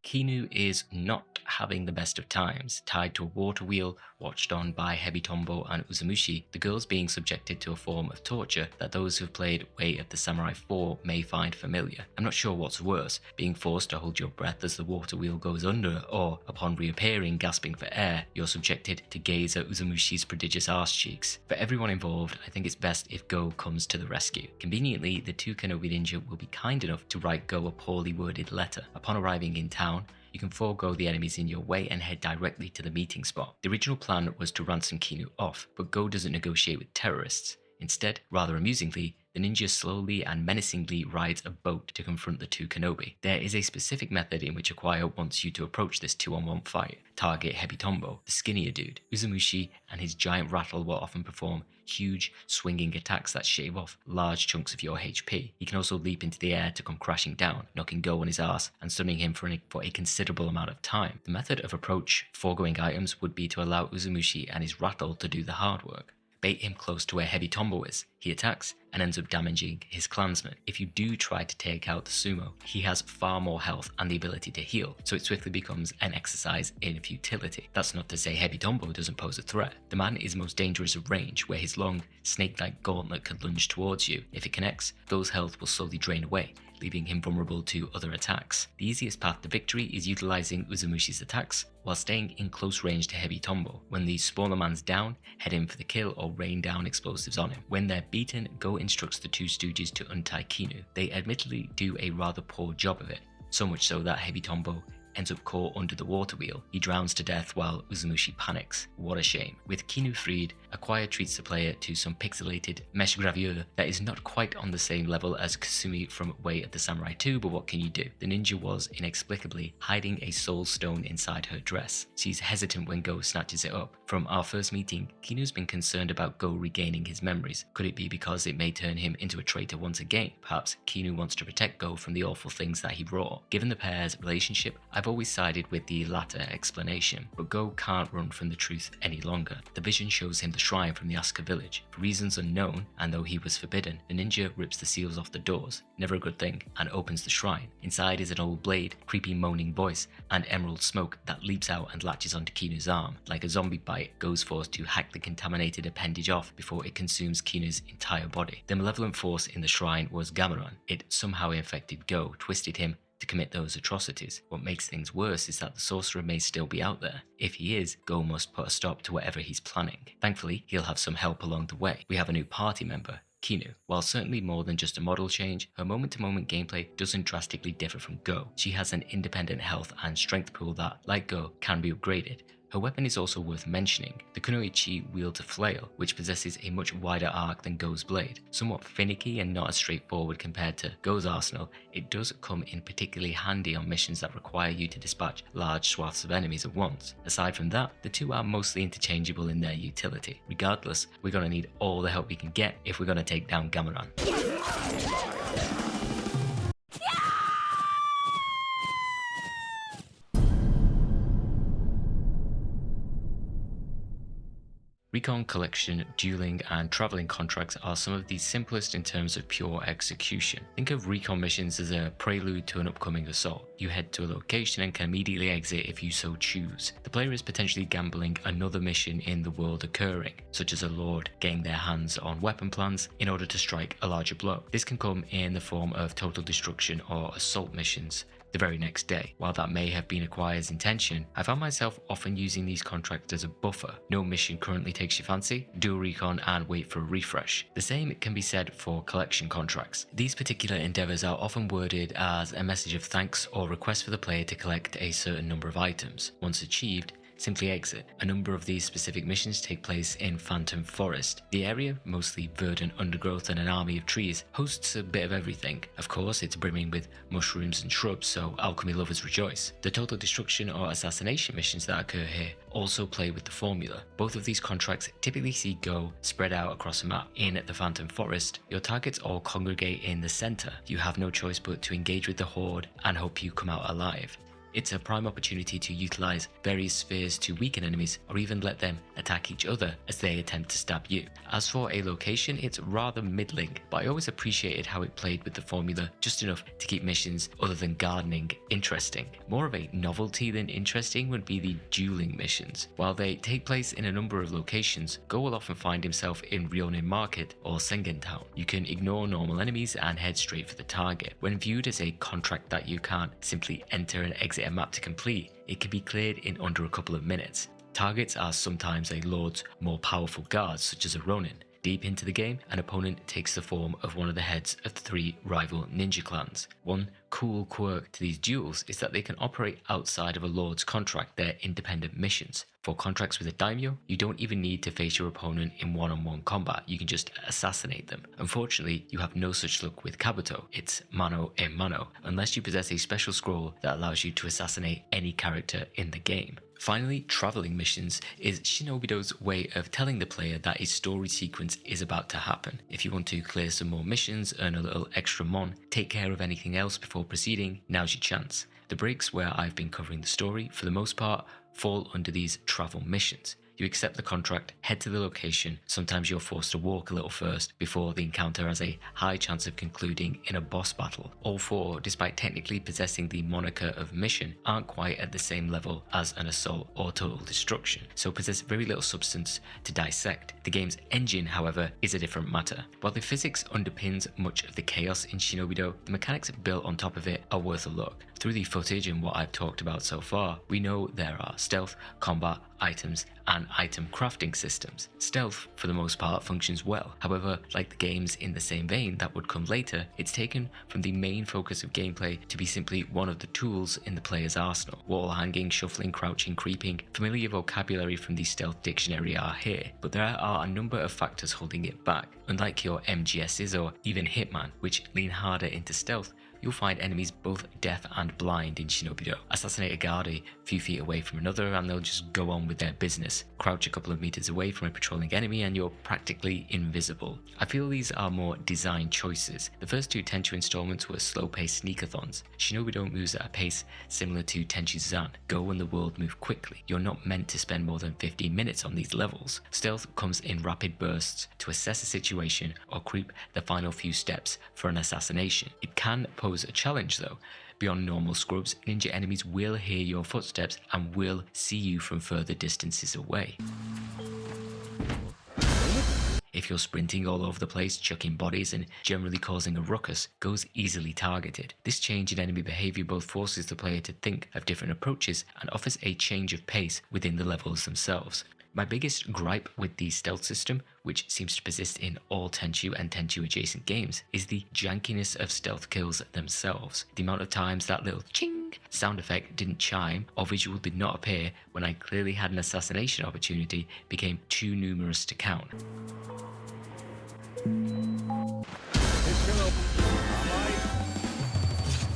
Kinu is not having the best of times, tied to a water wheel, watched on by Hebitombo and Uzamushi, the girls being subjected to a form of torture that those who've played Way of the Samurai 4 may find familiar. I'm not sure what's worse, being forced to hold your breath as the water wheel goes under, or, upon reappearing gasping for air, you're subjected to gaze at Uzamushi's prodigious arse cheeks. For everyone involved, I think it's best if Go comes to the rescue. Conveniently, the two Kenobi ninja will be kind enough to write Go a poorly worded letter. Upon arriving in town, you can forego the enemies in your way and head directly to the meeting spot. The original plan was to ransom Kinu off, but Go doesn't negotiate with terrorists. Instead, rather amusingly, the ninja slowly and menacingly rides a boat to confront the two Kenobi. There is a specific method in which Acquire wants you to approach this 2-on-1 fight. Target Hebitombo, the skinnier dude. Uzamushi and his giant rattle will often perform huge, swinging attacks that shave off large chunks of your HP. He can also leap into the air to come crashing down, knocking Go on his ass and stunning him for a considerable amount of time. The method of approach, foregoing items, would be to allow Uzamushi and his rattle to do the hard work. Bait him close to where Hebitombo is. He attacks and ends up damaging his clansmen. If you do try to take out the sumo, he has far more health and the ability to heal, so it swiftly becomes an exercise in futility. That's not to say Hebitombo doesn't pose a threat. The man is most dangerous at range, where his long, snake-like gauntlet can lunge towards you. If it connects, Go's health will slowly drain away, leaving him vulnerable to other attacks. The easiest path to victory is utilizing Uzamushi's attacks while staying in close range to Hebitombo. When the smaller man's down, head in for the kill or rain down explosives on him. When they're beaten, Go instructs the two stooges to untie Kinu. They admittedly do a rather poor job of it, so much so that Hebitombo ends up caught under the water wheel. He drowns to death while Uzamushi panics. What a shame. With Kinu freed, Acquire treats the player to some pixelated mesh gravure that is not quite on the same level as Kasumi from Way of the Samurai 2, but what can you do? The ninja was inexplicably hiding a soul stone inside her dress. She's hesitant when Go snatches it up. From our first meeting, Kinu's been concerned about Go regaining his memories. Could it be because it may turn him into a traitor once again? Perhaps Kinu wants to protect Go from the awful things that he wrought. Given the pair's relationship, I've I've always sided with the latter explanation, but Go can't run from the truth any longer. The vision shows him the shrine from the Asuka village. For reasons unknown, and though he was forbidden, the ninja rips the seals off the doors, never a good thing, and opens the shrine. Inside is an old blade, creepy moaning voice, and emerald smoke that leaps out and latches onto Kinu's arm. Like a zombie bite, Go's forced to hack the contaminated appendage off before it consumes Kinu's entire body. The malevolent force in the shrine was Gameron. It somehow infected Go, twisted him to commit those atrocities. What makes things worse is that the sorcerer may still be out there. If he is, Go must put a stop to whatever he's planning. Thankfully, he'll have some help along the way. We have a new party member, Kinu. While certainly more than just a model change, her moment-to-moment gameplay doesn't drastically differ from Go. She has an independent health and strength pool that, like Go, can be upgraded. Her weapon is also worth mentioning. The kunoichi wields a flail, which possesses a much wider arc than Go's blade. Somewhat finicky and not as straightforward compared to Go's arsenal, it does come in particularly handy on missions that require you to dispatch large swaths of enemies at once. Aside from that, the two are mostly interchangeable in their utility. Regardless, we're going to need all the help we can get if we're going to take down Gameron. Recon collection, dueling, and traveling contracts are some of the simplest in terms of pure execution. Think of recon missions as a prelude to an upcoming assault. You head to a location and can immediately exit if you so choose. The player is potentially gambling another mission in the world occurring, such as a lord getting their hands on weapon plans in order to strike a larger blow. This can come in the form of total destruction or assault missions the very next day. While that may have been Acquire's intention, I found myself often using these contracts as a buffer. No mission currently takes your fancy? Do a recon and wait for a refresh. The same can be said for collection contracts. These particular endeavors are often worded as a message of thanks or request for the player to collect a certain number of items. Once achieved, simply exit. A number of these specific missions take place in Phantom Forest. The area, mostly verdant undergrowth and an army of trees, hosts a bit of everything. Of course, it's brimming with mushrooms and shrubs, so alchemy lovers rejoice. The total destruction or assassination missions that occur here also play with the formula. Both of these contracts typically see Go spread out across a map. In the Phantom Forest, your targets all congregate in the center. You have no choice but to engage with the horde and hope you come out alive. It's a prime opportunity to utilize various spheres to weaken enemies or even let them attack each other as they attempt to stab you. As for a location, it's rather middling, but I always appreciated how it played with the formula just enough to keep missions other than gardening interesting. More of a novelty than interesting would be the dueling missions. While they take place in a number of locations, Go will often find himself in Ryonin Market or Sengen Town. You can ignore normal enemies and head straight for the target. When viewed as a contract that you can't simply enter and exit a map to complete, it can be cleared in under a couple of minutes. Targets are sometimes a lord's more powerful guards, such as a Ronin. Deep into the game, an opponent takes the form of one of the heads of the three rival ninja clans. One cool quirk to these duels is that they can operate outside of a lord's contract, their independent missions. For contracts with a daimyo, you don't even need to face your opponent in one-on-one combat, you can just assassinate them. Unfortunately, you have no such luck with Kabuto. It's mano a mano, unless you possess a special scroll that allows you to assassinate any character in the game. Finally, traveling missions is Shinobido's way of telling the player that a story sequence is about to happen. If you want to clear some more missions, earn a little extra mon, take care of anything else before proceeding, now's your chance. The breaks where I've been covering the story, for the most part, fall under these travel missions. You accept the contract, head to the location. Sometimes you're forced to walk a little first before the encounter has a high chance of concluding in a boss battle. All four, despite technically possessing the moniker of mission, aren't quite at the same level as an assault or total destruction, so possess very little substance to dissect. The game's engine, however, is a different matter. While the physics underpins much of the chaos in Shinobi-Do, the mechanics built on top of it are worth a look. Through the footage and what I've talked about so far, we know there are stealth, combat, items, and item crafting systems. Stealth, for the most part, functions well. However, like the games in the same vein that would come later, it's taken from the main focus of gameplay to be simply one of the tools in the player's arsenal. Wall hanging, shuffling, crouching, creeping, familiar vocabulary from the stealth dictionary are here, but there are a number of factors holding it back. Unlike your MGSs or even Hitman, which lean harder into stealth, You'll find enemies both deaf and blind in Shinobi-Do. Assassinate a guard a few feet away from another and they'll just go on with their business. Crouch a couple of meters away from a patrolling enemy and you're practically invisible. I feel these are more design choices. The first two Tenchu installments were slow-paced sneakathons. Shinobi-Do moves at a pace similar to Tenchu Zan. Go and the world move quickly. You're not meant to spend more than 15 minutes on these levels. Stealth comes in rapid bursts to assess a situation or creep the final few steps for an assassination. It can pose a challenge though. Beyond normal scrubs, ninja enemies will hear your footsteps and will see you from further distances away. If you're sprinting all over the place, chucking bodies and generally causing a ruckus, Go's easily targeted. This change in enemy behavior both forces the player to think of different approaches and offers a change of pace within the levels themselves. My biggest gripe with the stealth system, which seems to persist in all Tenchu and Tenchu adjacent games, is the jankiness of stealth kills themselves. The amount of times that little ching sound effect didn't chime or visual did not appear when I clearly had an assassination opportunity became too numerous to count.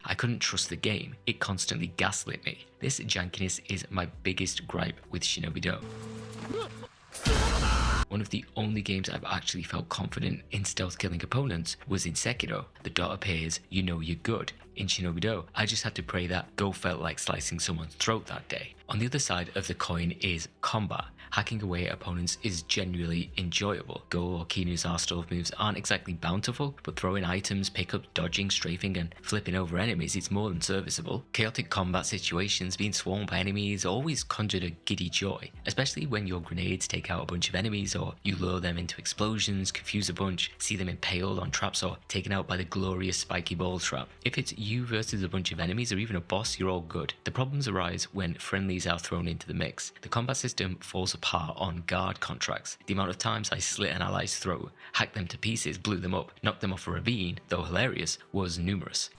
I couldn't trust the game, it constantly gaslit me. This jankiness is my biggest gripe with Shinobi-Do. One of the only games I've actually felt confident in stealth killing opponents was in Sekiro. The dot appears, you know you're good. In Shinobi-Do, I just had to pray that Go felt like slicing someone's throat that day. On the other side of the coin is combat. Hacking away at opponents is genuinely enjoyable. Go or Kinu's R-Stove moves aren't exactly bountiful, but throwing items, pickups, dodging, strafing and flipping over enemies is more than serviceable. Chaotic combat situations, being swarmed by enemies always conjured a giddy joy, especially when your grenades take out a bunch of enemies or you lure them into explosions, confuse a bunch, see them impaled on traps or taken out by the glorious spiky ball trap. If it's you versus a bunch of enemies or even a boss, you're all good. The problems arise when friendlies are thrown into the mix. The combat system falls apart on guard contracts. The amount of times I slit an ally's throat, hacked them to pieces, blew them up, knocked them off a ravine, though hilarious, was numerous.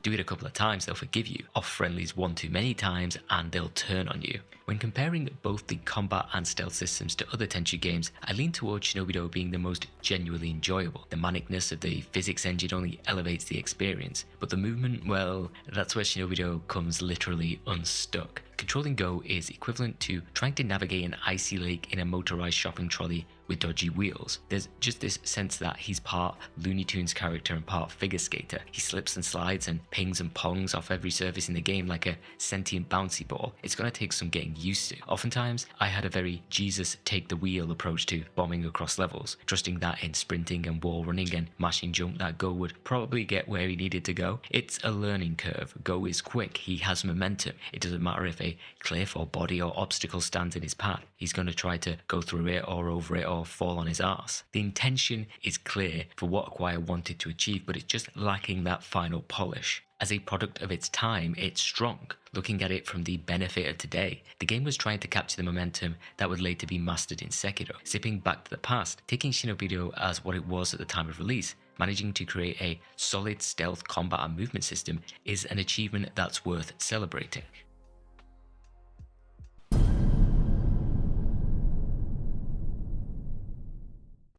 Do it a couple of times, they'll forgive you. Off friendlies one too many times and they'll turn on you. When comparing both the combat and stealth systems to other Tenchu games, I lean towards Shinobi-Do being the most genuinely enjoyable. The manicness of the physics engine only elevates the experience, but the movement, well, that's where Shinobi-Do comes literally unstuck. Controlling Go is equivalent to trying to navigate an icy lake in a motorized shopping trolley with dodgy wheels. There's just this sense that he's part Looney Tunes character and part figure skater. He slips and slides and pings and pongs off every surface in the game like a sentient bouncy ball. It's gonna take some getting used to. Oftentimes, I had a very Jesus take the wheel approach to bombing across levels, trusting that in sprinting and wall running and mashing jump that Go would probably get where he needed to go. It's a learning curve. Go is quick, he has momentum. It doesn't matter if a cliff or body or obstacle stands in his path. He's gonna try to go through it or over it or fall on his arse. The intention is clear for what Acquire wanted to achieve, but it's just lacking that final polish. As a product of its time, it's strong. Looking at it from the benefit of today, the game was trying to capture the momentum that would later be mastered in Sekiro. Zipping back to the past, taking Shinobi-Do as what it was at the time of release, managing to create a solid stealth combat and movement system is an achievement that's worth celebrating.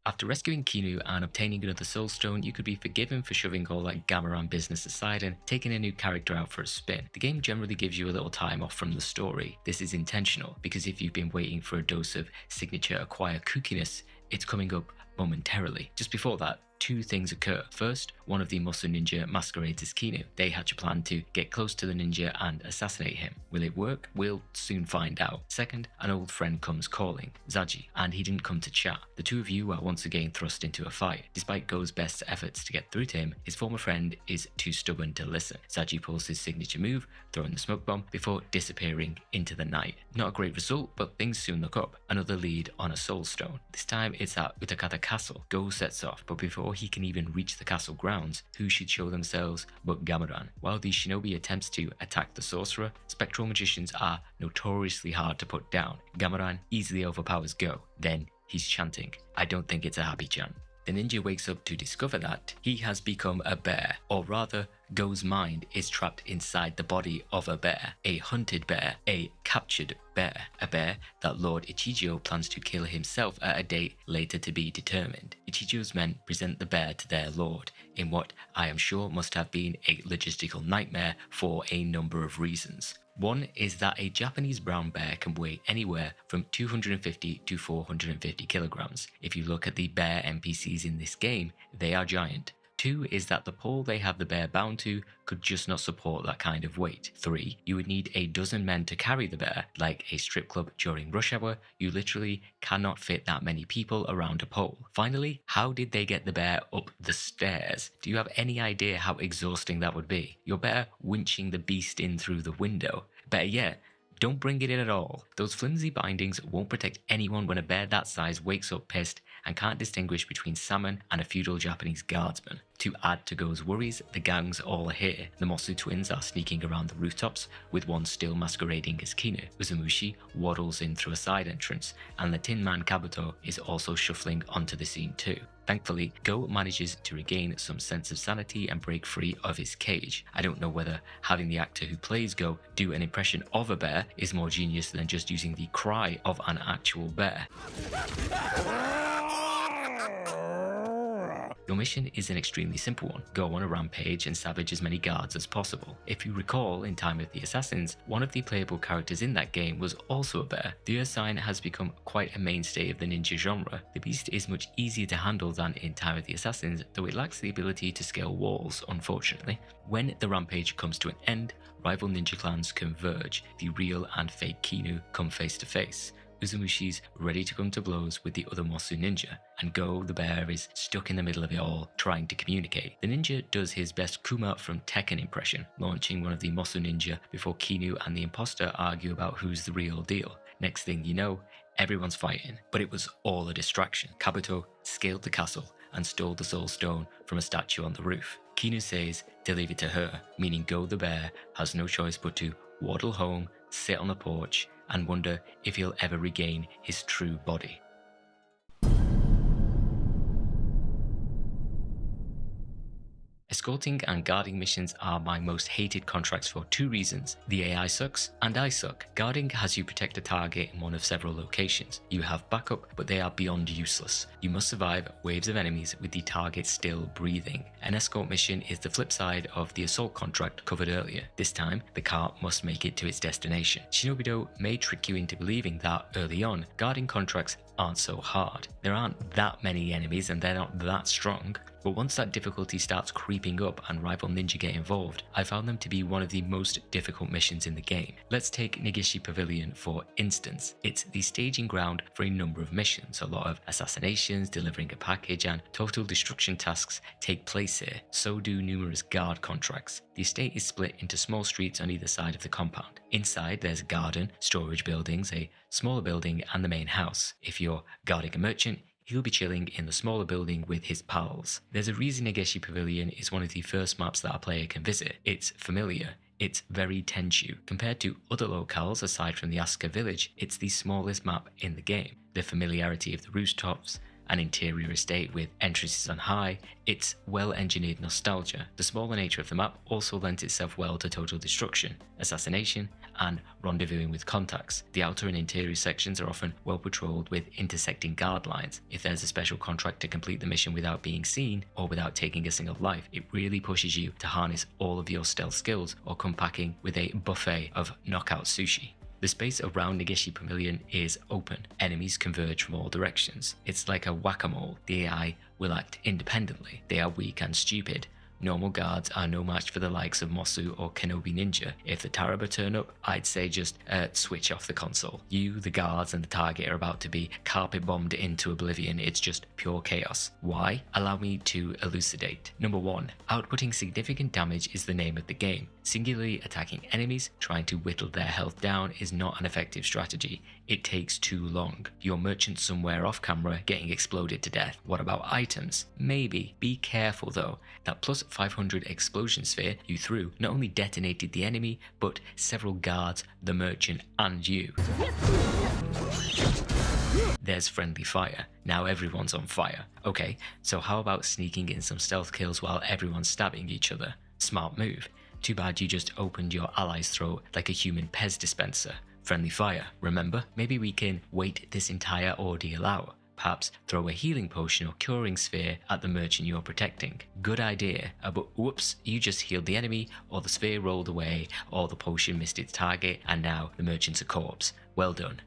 After rescuing Kinu and obtaining another soul stone, you could be forgiven for shoving all that Gameran business aside and taking a new character out for a spin. The game generally gives you a little time off from the story. This is intentional, because if you've been waiting for a dose of signature Acquire kookiness, it's coming up momentarily. Just before that, two things occur. First, one of the muscle ninja masquerades as Kinu. They hatch a plan to get close to the ninja and assassinate him. Will it work? We'll soon find out. Second, an old friend comes calling, Zaji, and he didn't come to chat. The two of you are once again thrust into a fight. Despite Go's best efforts to get through to him, his former friend is too stubborn to listen. Zaji pulls his signature move, throwing the smoke bomb, before disappearing into the night. Not a great result, but things soon look up. Another lead on a soul stone. This time it's at Utakata Castle. Go sets off, but before he can even reach the castle grounds, who should show themselves but Gameran. While the shinobi attempts to attack the sorcerer, spectral magicians are notoriously hard to put down. Gameran easily overpowers Go. Then he's chanting. I don't think it's a happy chant. The ninja wakes up to discover that he has become a bear, or rather, Go's mind is trapped inside the body of a bear, a hunted bear, a captured bear, a bear that Lord Ichijo plans to kill himself at a date later to be determined. Ichijo's men present the bear to their lord, in what I am sure must have been a logistical nightmare for a number of reasons. One is that a Japanese brown bear can weigh anywhere from 250 to 450 kilograms. If you look at the bear NPCs in this game, they are giant. 2 is that the pole they have the bear bound to could just not support that kind of weight. 3, you would need a dozen men to carry the bear. Like a strip club during rush hour, you literally cannot fit that many people around a pole. Finally, how did they get the bear up the stairs? Do you have any idea how exhausting that would be? You're better winching the beast in through the window. Better yet, don't bring it in at all. Those flimsy bindings won't protect anyone when a bear that size wakes up pissed and can't distinguish between salmon and a feudal Japanese guardsman. To add to Go's worries, the gangs all are here. The Mosu twins are sneaking around the rooftops, with one still masquerading as Kinu. Uzumushi waddles in through a side entrance, and the Tin Man Kabuto is also shuffling onto the scene too. Thankfully, Go manages to regain some sense of sanity and break free of his cage. I don't know whether having the actor who plays Go do an impression of a bear is more genius than just using the cry of an actual bear. Your mission is an extremely simple one. Go on a rampage and savage as many guards as possible. If you recall, in Time of the Assassins, one of the playable characters in that game was also a bear. The Earth Sign has become quite a mainstay of the ninja genre. The beast is much easier to handle than in Time of the Assassins, though it lacks the ability to scale walls, unfortunately. When the rampage comes to an end, rival ninja clans converge. The real and fake Kinu come face to face. Uzumushi's ready to come to blows with the other Mosu ninja, and Go the bear is stuck in the middle of it all, trying to communicate. The ninja does his best Kuma from Tekken impression, launching one of the Mosu ninja before Kinu and the imposter argue about who's the real deal. Next thing you know, everyone's fighting, but it was all a distraction. Kabuto scaled the castle and stole the soul stone from a statue on the roof. Kinu says to leave it to her, meaning Go the bear has no choice but to waddle home, sit on the porch, and wonder if he'll ever regain his true body. Escorting and guarding missions are my most hated contracts for 2 reasons. The AI sucks, and I suck. Guarding has you protect a target in one of several locations. You have backup, but they are beyond useless. You must survive waves of enemies with the target still breathing. An escort mission is the flip side of the assault contract covered earlier. This time, the cart must make it to its destination. Shinobi-Do may trick you into believing that, early on, guarding contracts aren't so hard. There aren't that many enemies and they're not that strong. But once that difficulty starts creeping up and rival ninja get involved, I found them to be one of the most difficult missions in the game. Let's take Negishi Pavillion for instance. It's the staging ground for a number of missions. A lot of assassinations, delivering a package, and total destruction tasks take place here. So do numerous guard contracts. The estate is split into small streets on either side of the compound. Inside there's a garden, storage buildings, a smaller building, and the main house. If you're guarding a merchant, he'll be chilling in the smaller building with his pals. There's a reason Negishi Pavillion is one of the first maps that a player can visit. It's familiar. It's very Tenchu. Compared to other locales aside from the Asuka village, it's the smallest map in the game. The familiarity of the rooftops, an interior estate with entrances on high, it's well-engineered nostalgia. The smaller nature of the map also lends itself well to total destruction, assassination, and rendezvousing with contacts. The outer and interior sections are often well patrolled with intersecting guard lines. If there's a special contract to complete the mission without being seen, or without taking a single life, it really pushes you to harness all of your stealth skills or come packing with a buffet of knockout sushi. The space around Negishi Pavillion is open. Enemies converge from all directions. It's like a whack-a-mole. The AI will act independently. They are weak and stupid. Normal guards are no match for the likes of Mosu or Kenobi Ninja. If the Taraba turn up, I'd say just switch off the console. You, the guards, and the target are about to be carpet bombed into oblivion. It's just pure chaos. Why? Allow me to elucidate. Number 1. Outputting significant damage is the name of the game. Singularly attacking enemies, trying to whittle their health down is not an effective strategy. It takes too long. Your merchant somewhere off camera getting exploded to death. What about items? Maybe. Be careful though. That plus 500 explosion sphere you threw not only detonated the enemy, but several guards, the merchant, and you. There's friendly fire. Now everyone's on fire. Okay, so how about sneaking in some stealth kills while everyone's stabbing each other? Smart move. Too bad you just opened your ally's throat like a human Pez dispenser. Friendly fire, remember? Maybe we can wait this entire ordeal out. Perhaps throw a healing potion or curing sphere at the merchant you're protecting. Good idea, but whoops, you just healed the enemy, or the sphere rolled away, or the potion missed its target, and now the merchant's a corpse. Well done.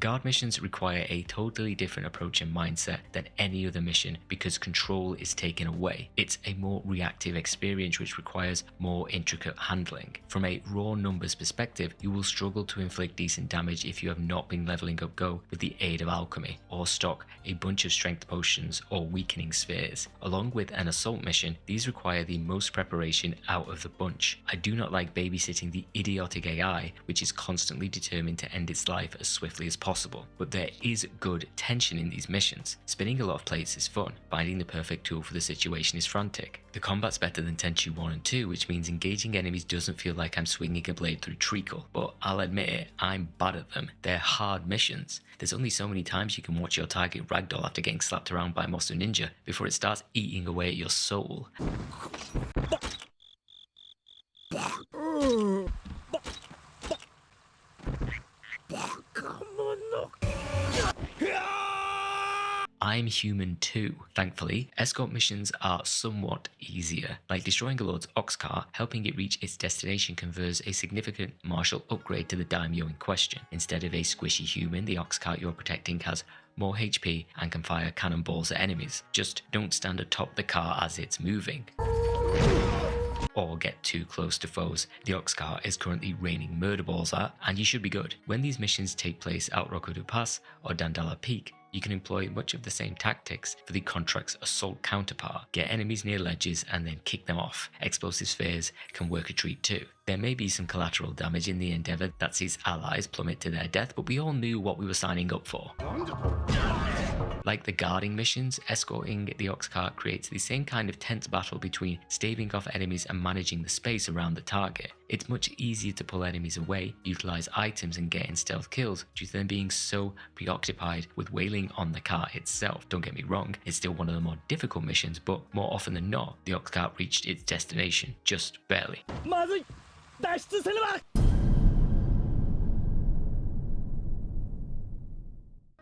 Guard missions require a totally different approach and mindset than any other mission because control is taken away. It's a more reactive experience which requires more intricate handling. From a raw numbers perspective, you will struggle to inflict decent damage if you have not been leveling up Go with the aid of alchemy, or stock a bunch of strength potions or weakening spheres. Along with an assault mission, these require the most preparation out of the bunch. I do not like babysitting the idiotic AI which is constantly determined to end its life as swiftly as possible. But there is good tension in these missions. Spinning a lot of plates is fun. Finding the perfect tool for the situation is frantic. The combat's better than Tenchu 1 and 2, which means engaging enemies doesn't feel like I'm swinging a blade through treacle. But I'll admit it, I'm bad at them. They're hard missions. There's only so many times you can watch your target ragdoll after getting slapped around by Monster Ninja before it starts eating away at your soul. I'm human too. Thankfully, escort missions are somewhat easier. Like destroying a lord's ox cart, helping it reach its destination confers a significant martial upgrade to the daimyo in question. Instead of a squishy human, the ox cart you're protecting has more HP and can fire cannonballs at enemies. Just don't stand atop the car as it's moving, or get too close to foes the ox cart is currently raining murder balls at, and you should be good. When these missions take place at Rokudu Pass or Dandala Peak, you can employ much of the same tactics for the contract's assault counterpart. Get enemies near ledges and then kick them off. Explosive spheres can work a treat too. There may be some collateral damage in the endeavour that sees allies plummet to their death, but we all knew what we were signing up for. Like the guarding missions, escorting the ox cart creates the same kind of tense battle between staving off enemies and managing the space around the target. It's much easier to pull enemies away, utilise items and get in stealth kills due to them being so preoccupied with wailing on the cart itself. Don't get me wrong, it's still one of the more difficult missions, but more often than not, the ox cart reached its destination, just barely.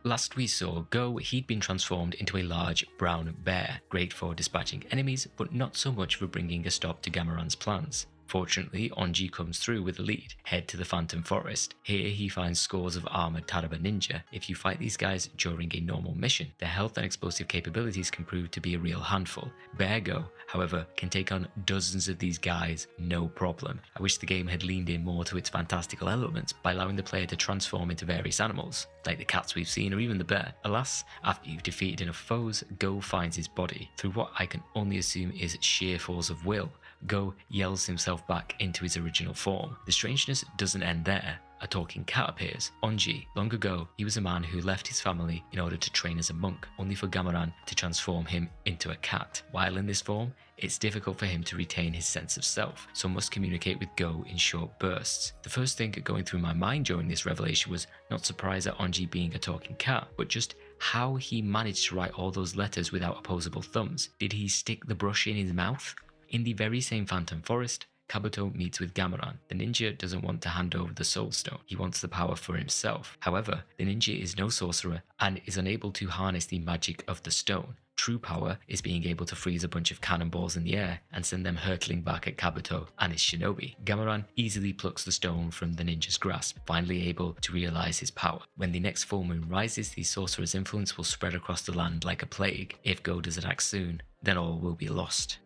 Last we saw Go, he'd been transformed into a large brown bear, great for dispatching enemies, but not so much for bringing a stop to Gameran's plans. Fortunately, Onji comes through with a lead. Head to the Phantom Forest. Here he finds scores of armored Taraba ninja. If you fight these guys during a normal mission, their health and explosive capabilities can prove to be a real handful. Bear Go, however, can take on dozens of these guys no problem. I wish the game had leaned in more to its fantastical elements by allowing the player to transform into various animals, like the cats we've seen or even the bear. Alas, after you've defeated enough foes, Go finds his body. Through what I can only assume is sheer force of will, Go yells himself back into his original form. The strangeness doesn't end there. A talking cat appears. Onji. Long ago, he was a man who left his family in order to train as a monk, only for Gameran to transform him into a cat. While in this form, it's difficult for him to retain his sense of self, so must communicate with Go in short bursts. The first thing going through my mind during this revelation was not surprise at Onji being a talking cat, but just how he managed to write all those letters without opposable thumbs. Did he stick the brush in his mouth? In the very same Phantom Forest, Kabuto meets with Gameran. The ninja doesn't want to hand over the Soul Stone, he wants the power for himself. However, the ninja is no sorcerer and is unable to harness the magic of the stone. True power is being able to freeze a bunch of cannonballs in the air and send them hurtling back at Kabuto and his shinobi. Gameran easily plucks the stone from the ninja's grasp, finally able to realize his power. When the next full moon rises, the sorcerer's influence will spread across the land like a plague. If Go doesn't act soon, then all will be lost.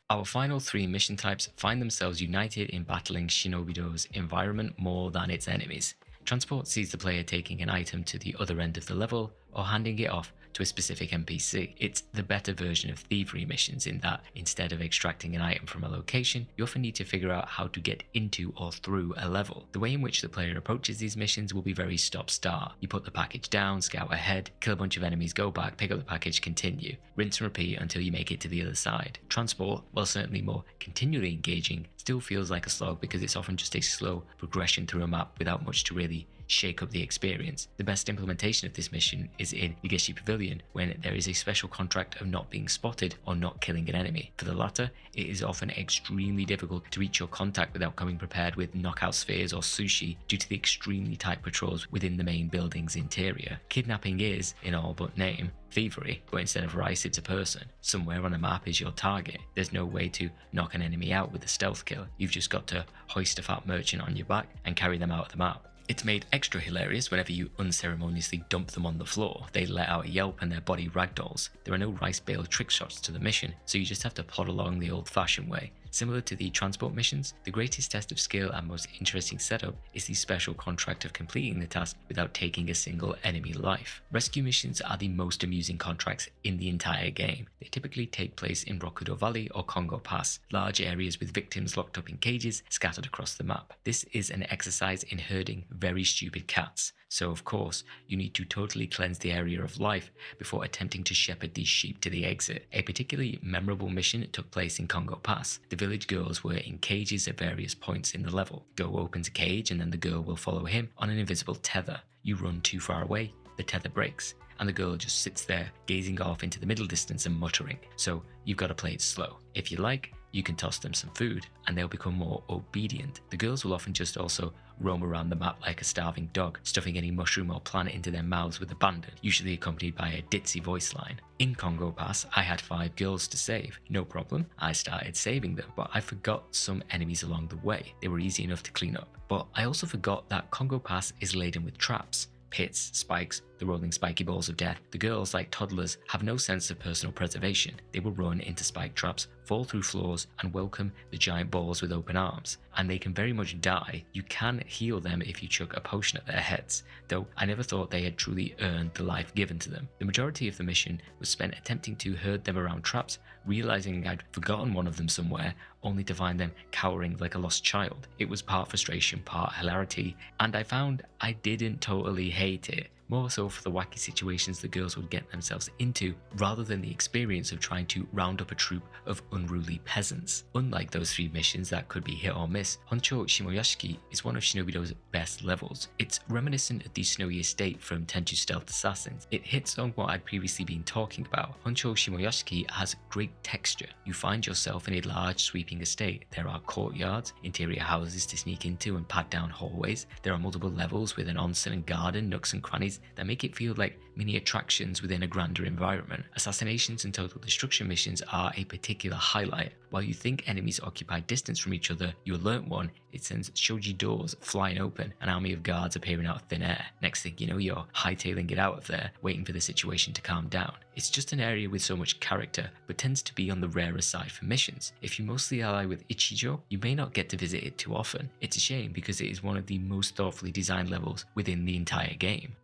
Our final three mission types find themselves united in battling Shinobido's environment more than its enemies. Transport sees the player taking an item to the other end of the level or handing it off to a specific NPC. It's the better version of Thievery missions in that instead of extracting an item from a location, you often need to figure out how to get into or through a level. The way in which the player approaches these missions will be very stop-start. You put the package down, scout ahead, kill a bunch of enemies, go back, pick up the package, continue. Rinse and repeat until you make it to the other side. Transport, while certainly more continually engaging, still feels like a slog because it's often just a slow progression through a map without much to really shake up the experience. The best implementation of this mission is in Negishi Pavillion, when there is a special contract of not being spotted or not killing an enemy. For the latter, it is often extremely difficult to reach your contact without coming prepared with knockout spheres or sushi due to the extremely tight patrols within the main building's interior. Kidnapping is, in all but name, Thievery, but instead of rice it's a person. Somewhere on a map is your target. There's no way to knock an enemy out with a stealth kill. You've just got to hoist a fat merchant on your back and carry them out of the map. It's made extra hilarious whenever you unceremoniously dump them on the floor. They let out a yelp and their body ragdolls. There are no rice bale trick shots to the mission, so you just have to plod along the old-fashioned way. Similar to the transport missions, the greatest test of skill and most interesting setup is the special contract of completing the task without taking a single enemy life. Rescue missions are the most amusing contracts in the entire game. They typically take place in Rokudo Valley or Kongo Pass, large areas with victims locked up in cages scattered across the map. This is an exercise in herding very stupid cats, so of course you need to totally cleanse the area of life before attempting to shepherd these sheep to the exit. A particularly memorable mission took place in Kongo Pass. The village girls were in cages at various points in the level. Go opens a cage and then the girl will follow him on an invisible tether. You run too far away, the tether breaks, and the girl just sits there gazing off into the middle distance and muttering. So you've got to play it slow. If you like, you can toss them some food and they'll become more obedient. The girls will often just also roam around the map like a starving dog, stuffing any mushroom or plant into their mouths with abandon, usually accompanied by a ditzy voice line. In Kongo Pass, I had 5 girls to save. No problem, I started saving them, but I forgot some enemies along the way. They were easy enough to clean up. But I also forgot that Kongo Pass is laden with traps. Pits, spikes, the rolling spiky balls of death. The girls, like toddlers, have no sense of personal preservation. They will run into spike traps, fall through floors, and welcome the giant balls with open arms. And they can very much die. You can heal them if you chuck a potion at their heads, though I never thought they had truly earned the life given to them. The majority of the mission was spent attempting to herd them around traps, realizing I'd forgotten one of them somewhere, only to find them cowering like a lost child. It was part frustration, part hilarity, and I found I didn't totally hate it. More so for the wacky situations the girls would get themselves into, rather than the experience of trying to round up a troop of unruly peasants. Unlike those 3 missions that could be hit or miss, Honcho Shimoyashiki is one of Shinobido's best levels. It's reminiscent of the snowy estate from Tenchu Stealth Assassins. It hits on what I'd previously been talking about. Honcho Shimoyashiki has great texture. You find yourself in a large sweeping estate. There are courtyards, interior houses to sneak into and pad down hallways. There are multiple levels with an onsen and garden, nooks and crannies that make it feel like mini attractions within a grander environment. Assassinations and total destruction missions are a particular highlight. While you think enemies occupy distance from each other, you alert one, it sends shoji doors flying open, an army of guards appearing out of thin air. Next thing you know, you're hightailing it out of there, waiting for the situation to calm down. It's just an area with so much character, but tends to be on the rarer side for missions. If you mostly ally with Ichijo, you may not get to visit it too often. It's a shame because it is one of the most thoughtfully designed levels within the entire game.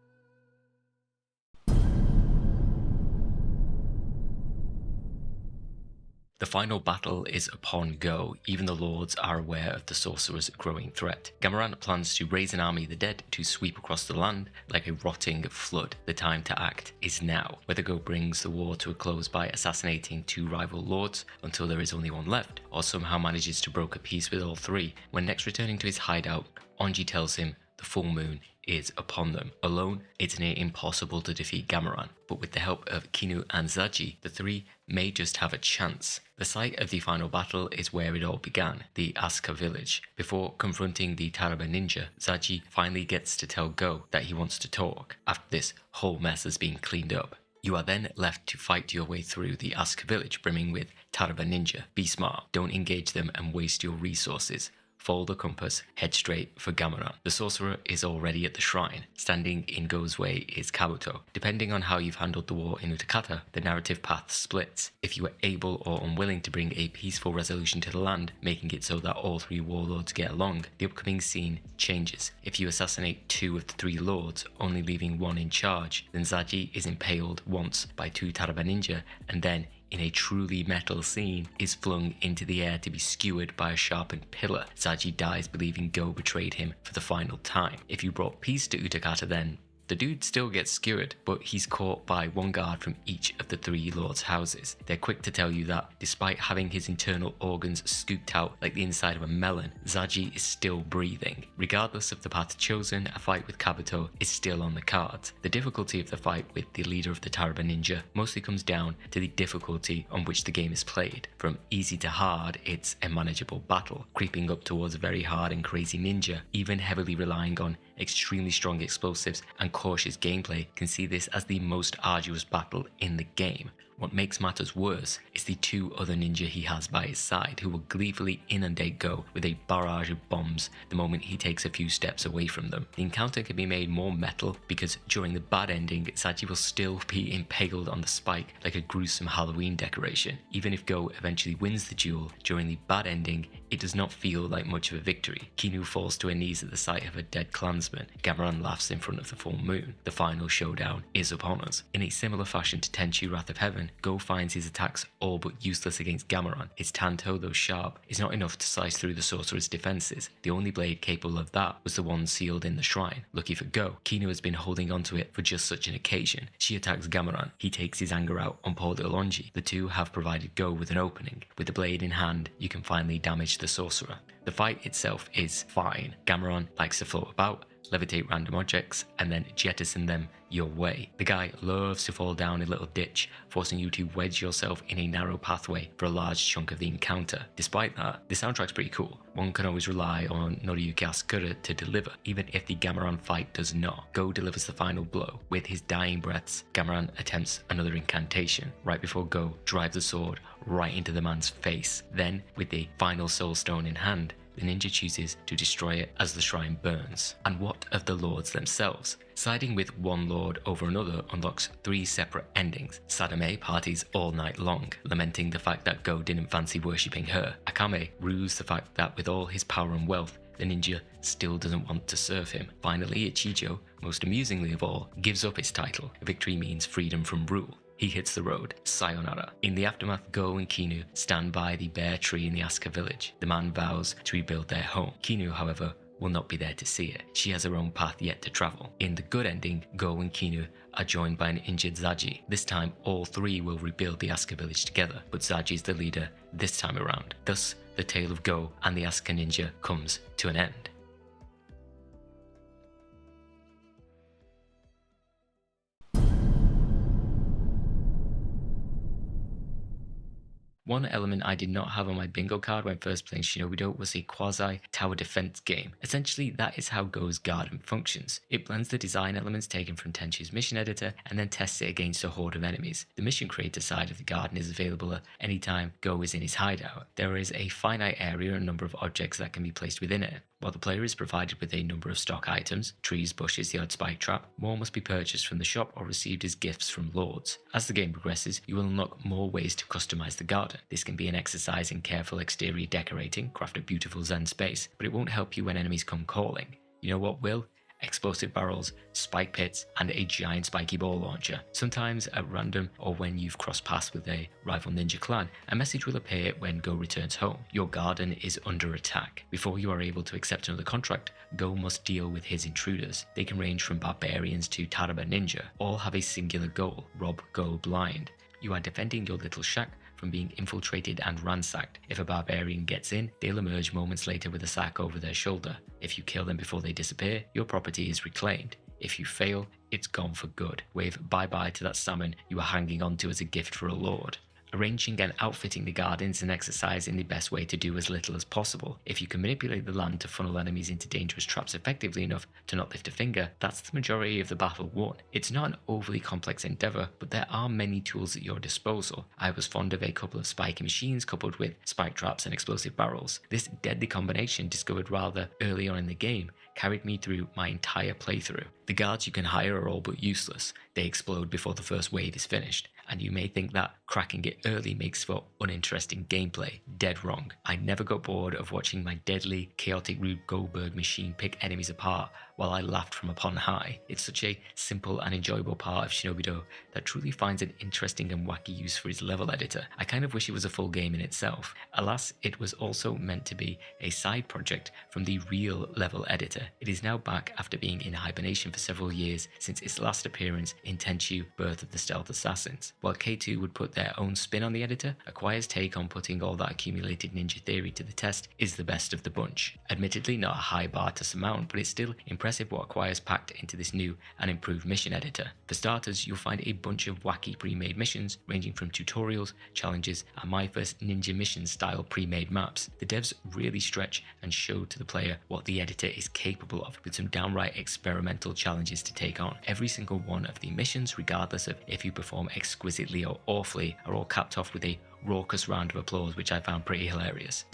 The final battle is upon go. Even the lords are aware of the sorcerer's growing threat. Gamarant plans to raise an army of the dead to sweep across the land like a rotting flood. The time to act is now. Whether Go brings the war to a close by assassinating 2 rival lords until there is only one left, or somehow manages to broker peace with all 3. When next returning to his hideout, Onji tells him the full moon is upon them. Alone, it's near impossible to defeat Gamarant, but with the help of Kinu and Zaji, the 3 may just have a chance. The site of the final battle is where it all began, the Asuka village. Before confronting the Taraba ninja, Zaji finally gets to tell Go that he wants to talk, after this whole mess has been cleaned up. You are then left to fight your way through the Asuka village brimming with Taraba ninja. Be smart, don't engage them and waste your resources. follow the compass, head straight for Gameran. The sorcerer is already at the shrine. Standing in Go's way is Kabuto. Depending on how you've handled the war in Utakata, the narrative path splits. If you are able or unwilling to bring a peaceful resolution to the land, making it so that all three warlords get along, the upcoming scene changes. If you assassinate 2 of the 3 lords, only leaving 1 in charge, then Zaji is impaled once by 2 Taraba ninja, and then in a truly metal scene, is flung into the air to be skewered by a sharpened pillar. Zaji dies believing Go betrayed him for the final time. If you brought peace to Utakata, then the dude still gets skewered, but he's caught by 1 guard from each of the 3 lords' houses. They're quick to tell you that, despite having his internal organs scooped out like the inside of a melon, Zaji is still breathing. Regardless of the path chosen, a fight with Kabuto is still on the cards. The difficulty of the fight with the leader of the Taraba Ninja mostly comes down to the difficulty on which the game is played. From easy to hard, it's a manageable battle, creeping up towards a very hard and crazy ninja, even heavily relying on extremely strong explosives and cautious gameplay can see this as the most arduous battle in the game. What makes matters worse is the 2 other ninja he has by his side, who will gleefully inundate Go with a barrage of bombs the moment he takes a few steps away from them. The encounter can be made more metal because during the bad ending, Zaji will still be impaled on the spike like a gruesome Halloween decoration. Even if Go eventually wins the duel, during the bad ending, it does not feel like much of a victory. Kinu falls to her knees at the sight of a dead clansman. Gameran laughs in front of the full moon. The final showdown is upon us. In a similar fashion to Tenchu Wrath of Heaven, Go finds his attacks all but useless against Gameran. His Tanto, though sharp, is not enough to slice through the sorcerer's defenses. The only blade capable of that was the one sealed in the shrine. Lucky for Go, Kinu has been holding onto it for just such an occasion. She attacks Gameran. He takes his anger out on poor little Onji. The 2 have provided Go with an opening. With the blade in hand, you can finally damage the sorcerer. The fight itself is fine. Gameran likes to float about, levitate random objects, and then jettison them your way. The guy loves to fall down a little ditch, forcing you to wedge yourself in a narrow pathway for a large chunk of the encounter. Despite that, the soundtrack's pretty cool. One can always rely on Noriyuki Asakura to deliver, even if the Gameran fight does not. Go delivers the final blow. With his dying breaths, Gameran attempts another incantation. Right before Go drives the sword right into the man's face. Then, with the final soul stone in hand, the ninja chooses to destroy it as the shrine burns. And what of the lords themselves? Siding with one lord over another unlocks 3 separate endings. Sadame parties all night long, lamenting the fact that Go didn't fancy worshipping her. Akame rues the fact that with all his power and wealth, the ninja still doesn't want to serve him. Finally, Ichijo, most amusingly of all, gives up his title. Victory means freedom from rule. He hits the road. Sayonara. In the aftermath, Go and Kinu stand by the bare tree in the Asuka village. The man vows to rebuild their home. Kinu, however, will not be there to see it. She has her own path yet to travel. In the good ending, Go and Kinu are joined by an injured Zaji. This time, all 3 will rebuild the Asuka village together, but Zaji is the leader this time around. Thus, the tale of Go and the Asuka ninja comes to an end. One element I did not have on my bingo card when first playing Shinobi-Do was a quasi-tower defense game. Essentially, that is how Go's garden functions. It blends the design elements taken from Tenchu's mission editor and then tests it against a horde of enemies. The mission creator side of the garden is available at any time Go is in his hideout. There is a finite area and number of objects that can be placed within it. While the player is provided with a number of stock items, trees, bushes, the odd spike trap, more must be purchased from the shop or received as gifts from lords. As the game progresses, you will unlock more ways to customize the garden. This can be an exercise in careful exterior decorating, craft a beautiful zen space, but it won't help you when enemies come calling. You know what will? Explosive barrels, spike pits, and a giant spiky ball launcher. Sometimes at random or when you've crossed paths with a rival ninja clan, a message will appear when Go returns home. Your garden is under attack. Before you are able to accept another contract, Go must deal with his intruders. They can range from barbarians to Taraba ninja. All have a singular goal: rob Go blind. You are defending your little shack from being infiltrated and ransacked. If a barbarian gets in, they'll emerge moments later with a sack over their shoulder. If you kill them before they disappear, your property is reclaimed. If you fail, it's gone for good. Wave bye-bye to that salmon you were hanging onto as a gift for a lord. Arranging and outfitting the garden is an exercise in the best way to do as little as possible. If you can manipulate the land to funnel enemies into dangerous traps effectively enough to not lift a finger, that's the majority of the battle won. It's not an overly complex endeavour, but there are many tools at your disposal. I was fond of a couple of spiky machines coupled with spike traps and explosive barrels. This deadly combination, discovered rather early on in the game, carried me through my entire playthrough. The guards you can hire are all but useless. They explode before the first wave is finished, and you may think that cracking it early makes for uninteresting gameplay. Dead wrong. I never got bored of watching my deadly, chaotic Rube Goldberg machine pick enemies apart while I laughed from upon high. It's such a simple and enjoyable part of Shinobi-Do that truly finds an interesting and wacky use for its level editor. I kind of wish it was a full game in itself. Alas, it was also meant to be a side project from the real level editor. It is now back after being in hibernation for several years since its last appearance in Tenchu Birth of the Stealth Assassins. While K2 would put their own spin on the editor, Acquire's take on putting all that accumulated ninja theory to the test is the best of the bunch. Admittedly not a high bar to surmount, but it's still impressive what Acquire's packed into this new and improved mission editor. For starters, you'll find a bunch of wacky pre-made missions ranging from tutorials, challenges, and my first ninja mission style pre-made maps. The devs really stretch and show to the player what the editor is capable of, with some downright experimental challenges to take on. Every single one of the missions, regardless of if you perform exquisitely or awfully, are all capped off with a raucous round of applause, which I found pretty hilarious.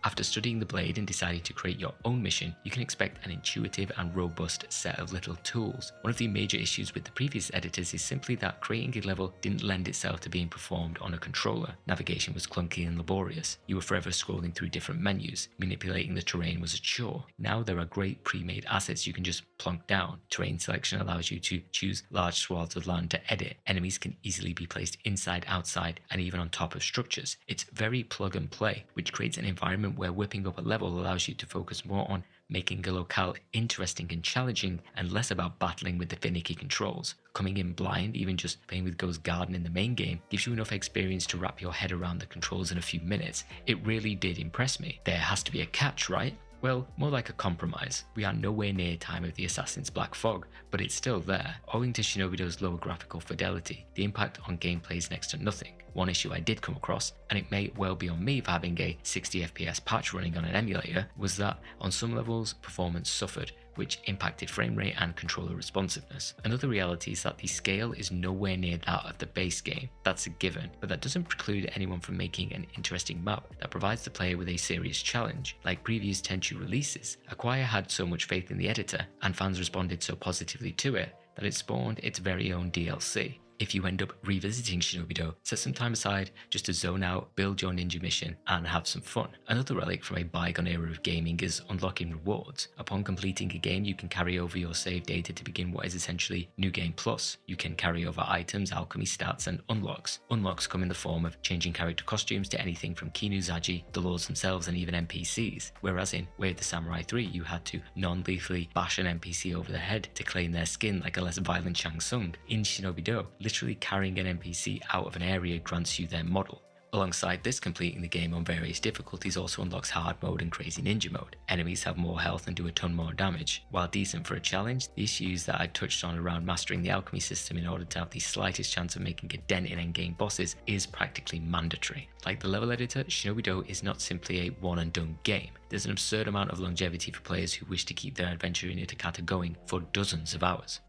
After studying the blade and deciding to create your own mission, you can expect an intuitive and robust set of little tools. One of the major issues with the previous editors is simply that creating a level didn't lend itself to being performed on a controller. Navigation was clunky and laborious. You were forever scrolling through different menus. Manipulating the terrain was a chore. Now there are great pre-made assets you can just plonk down. Terrain selection allows you to choose large swaths of land to edit. Enemies can easily be placed inside, outside, and even on top of structures. It's very plug and play, which creates an environment where whipping up a level allows you to focus more on making a locale interesting and challenging and less about battling with the finicky controls. Coming in blind, even just playing with Ghost Garden in the main game, gives you enough experience to wrap your head around the controls in a few minutes. It really did impress me. There has to be a catch, right? Well, more like a compromise. We are nowhere near time of the Assassin's Black Fog, but it's still there. Owing to Shinobi-Do's lower graphical fidelity, the impact on gameplay is next to nothing. One issue I did come across, and it may well be on me for having a 60 FPS patch running on an emulator, was that on some levels performance suffered, which impacted frame rate and controller responsiveness. Another reality is that the scale is nowhere near that of the base game. That's a given, but that doesn't preclude anyone from making an interesting map that provides the player with a serious challenge. Like previous Tenchu releases, Acquire had so much faith in the editor, and fans responded so positively to it, that it spawned its very own DLC. If you end up revisiting Shinobi-Do, set some time aside just to zone out, build your ninja mission, and have some fun. Another relic from a bygone era of gaming is unlocking rewards. Upon completing a game, you can carry over your save data to begin what is essentially New Game Plus. You can carry over items, alchemy stats, and unlocks. Unlocks come in the form of changing character costumes to anything from Kinuzaji, the lords themselves, and even NPCs. Whereas in Way of the Samurai 3, you had to non-lethally bash an NPC over the head to claim their skin like a less violent Shang Tsung. In Shinobi-Do, literally carrying an NPC out of an area grants you their model. Alongside this, completing the game on various difficulties also unlocks hard mode and crazy ninja mode. Enemies have more health and do a ton more damage. While decent for a challenge, the issues that I touched on around mastering the alchemy system in order to have the slightest chance of making a dent in endgame bosses is practically mandatory. Like the level editor, Shinobi-Do is not simply a one and done game. There's an absurd amount of longevity for players who wish to keep their adventure in Utakata going for dozens of hours.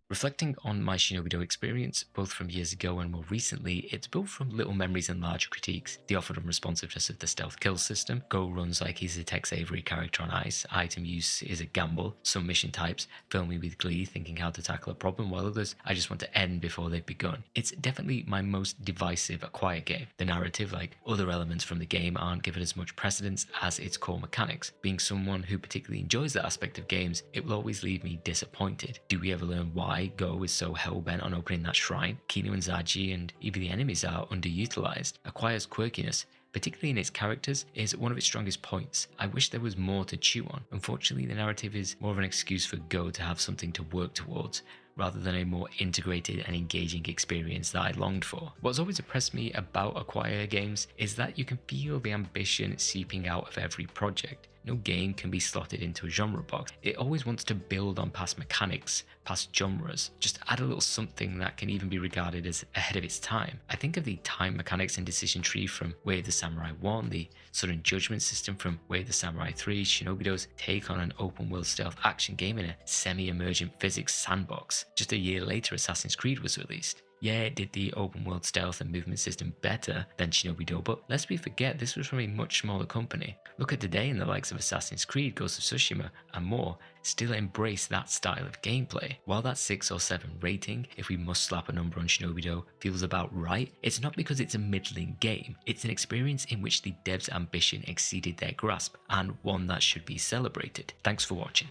Reflecting on my Shinobi-Do experience, both from years ago and more recently, it's built from little memories and larger critiques. The offered unresponsiveness of the stealth kill system, Go runs like he's a Tex Avery character on ice, item use is a gamble, some mission types fill me with glee thinking how to tackle a problem, while others I just want to end before they've begun. It's definitely my most divisive Acquire game. The narrative, like other elements from the game, aren't given as much precedence as its core mechanics. Being someone who particularly enjoys that aspect of games, it will always leave me disappointed. Do we ever learn why Go is so hell-bent on opening that shrine? Kinu and Zaji and even the enemies are underutilized. Acquire's quirkiness, particularly in its characters, is one of its strongest points. I wish there was more to chew on. Unfortunately, the narrative is more of an excuse for Go to have something to work towards, rather than a more integrated and engaging experience that I longed for. What's always impressed me about Acquire games is that you can feel the ambition seeping out of every project. No game can be slotted into a genre box. It always wants to build on past mechanics, past genres, just add a little something that can even be regarded as ahead of its time. I think of the time mechanics and decision tree from Way of the Samurai 1, the sudden judgment system from Way of the Samurai 3, Shinobido's take on an open world stealth action game in a semi-emergent physics sandbox. Just a year later, Assassin's Creed was released. Yeah, it did the open world stealth and movement system better than Shinobi-Do, but lest we forget this was from a much smaller company. Look at today and the likes of Assassin's Creed, Ghost of Tsushima and more still embrace that style of gameplay. While that 6 or 7 rating, if we must slap a number on Shinobi-Do, feels about right, it's not because it's a middling game. It's an experience in which the devs' ambition exceeded their grasp and one that should be celebrated. Thanks for watching.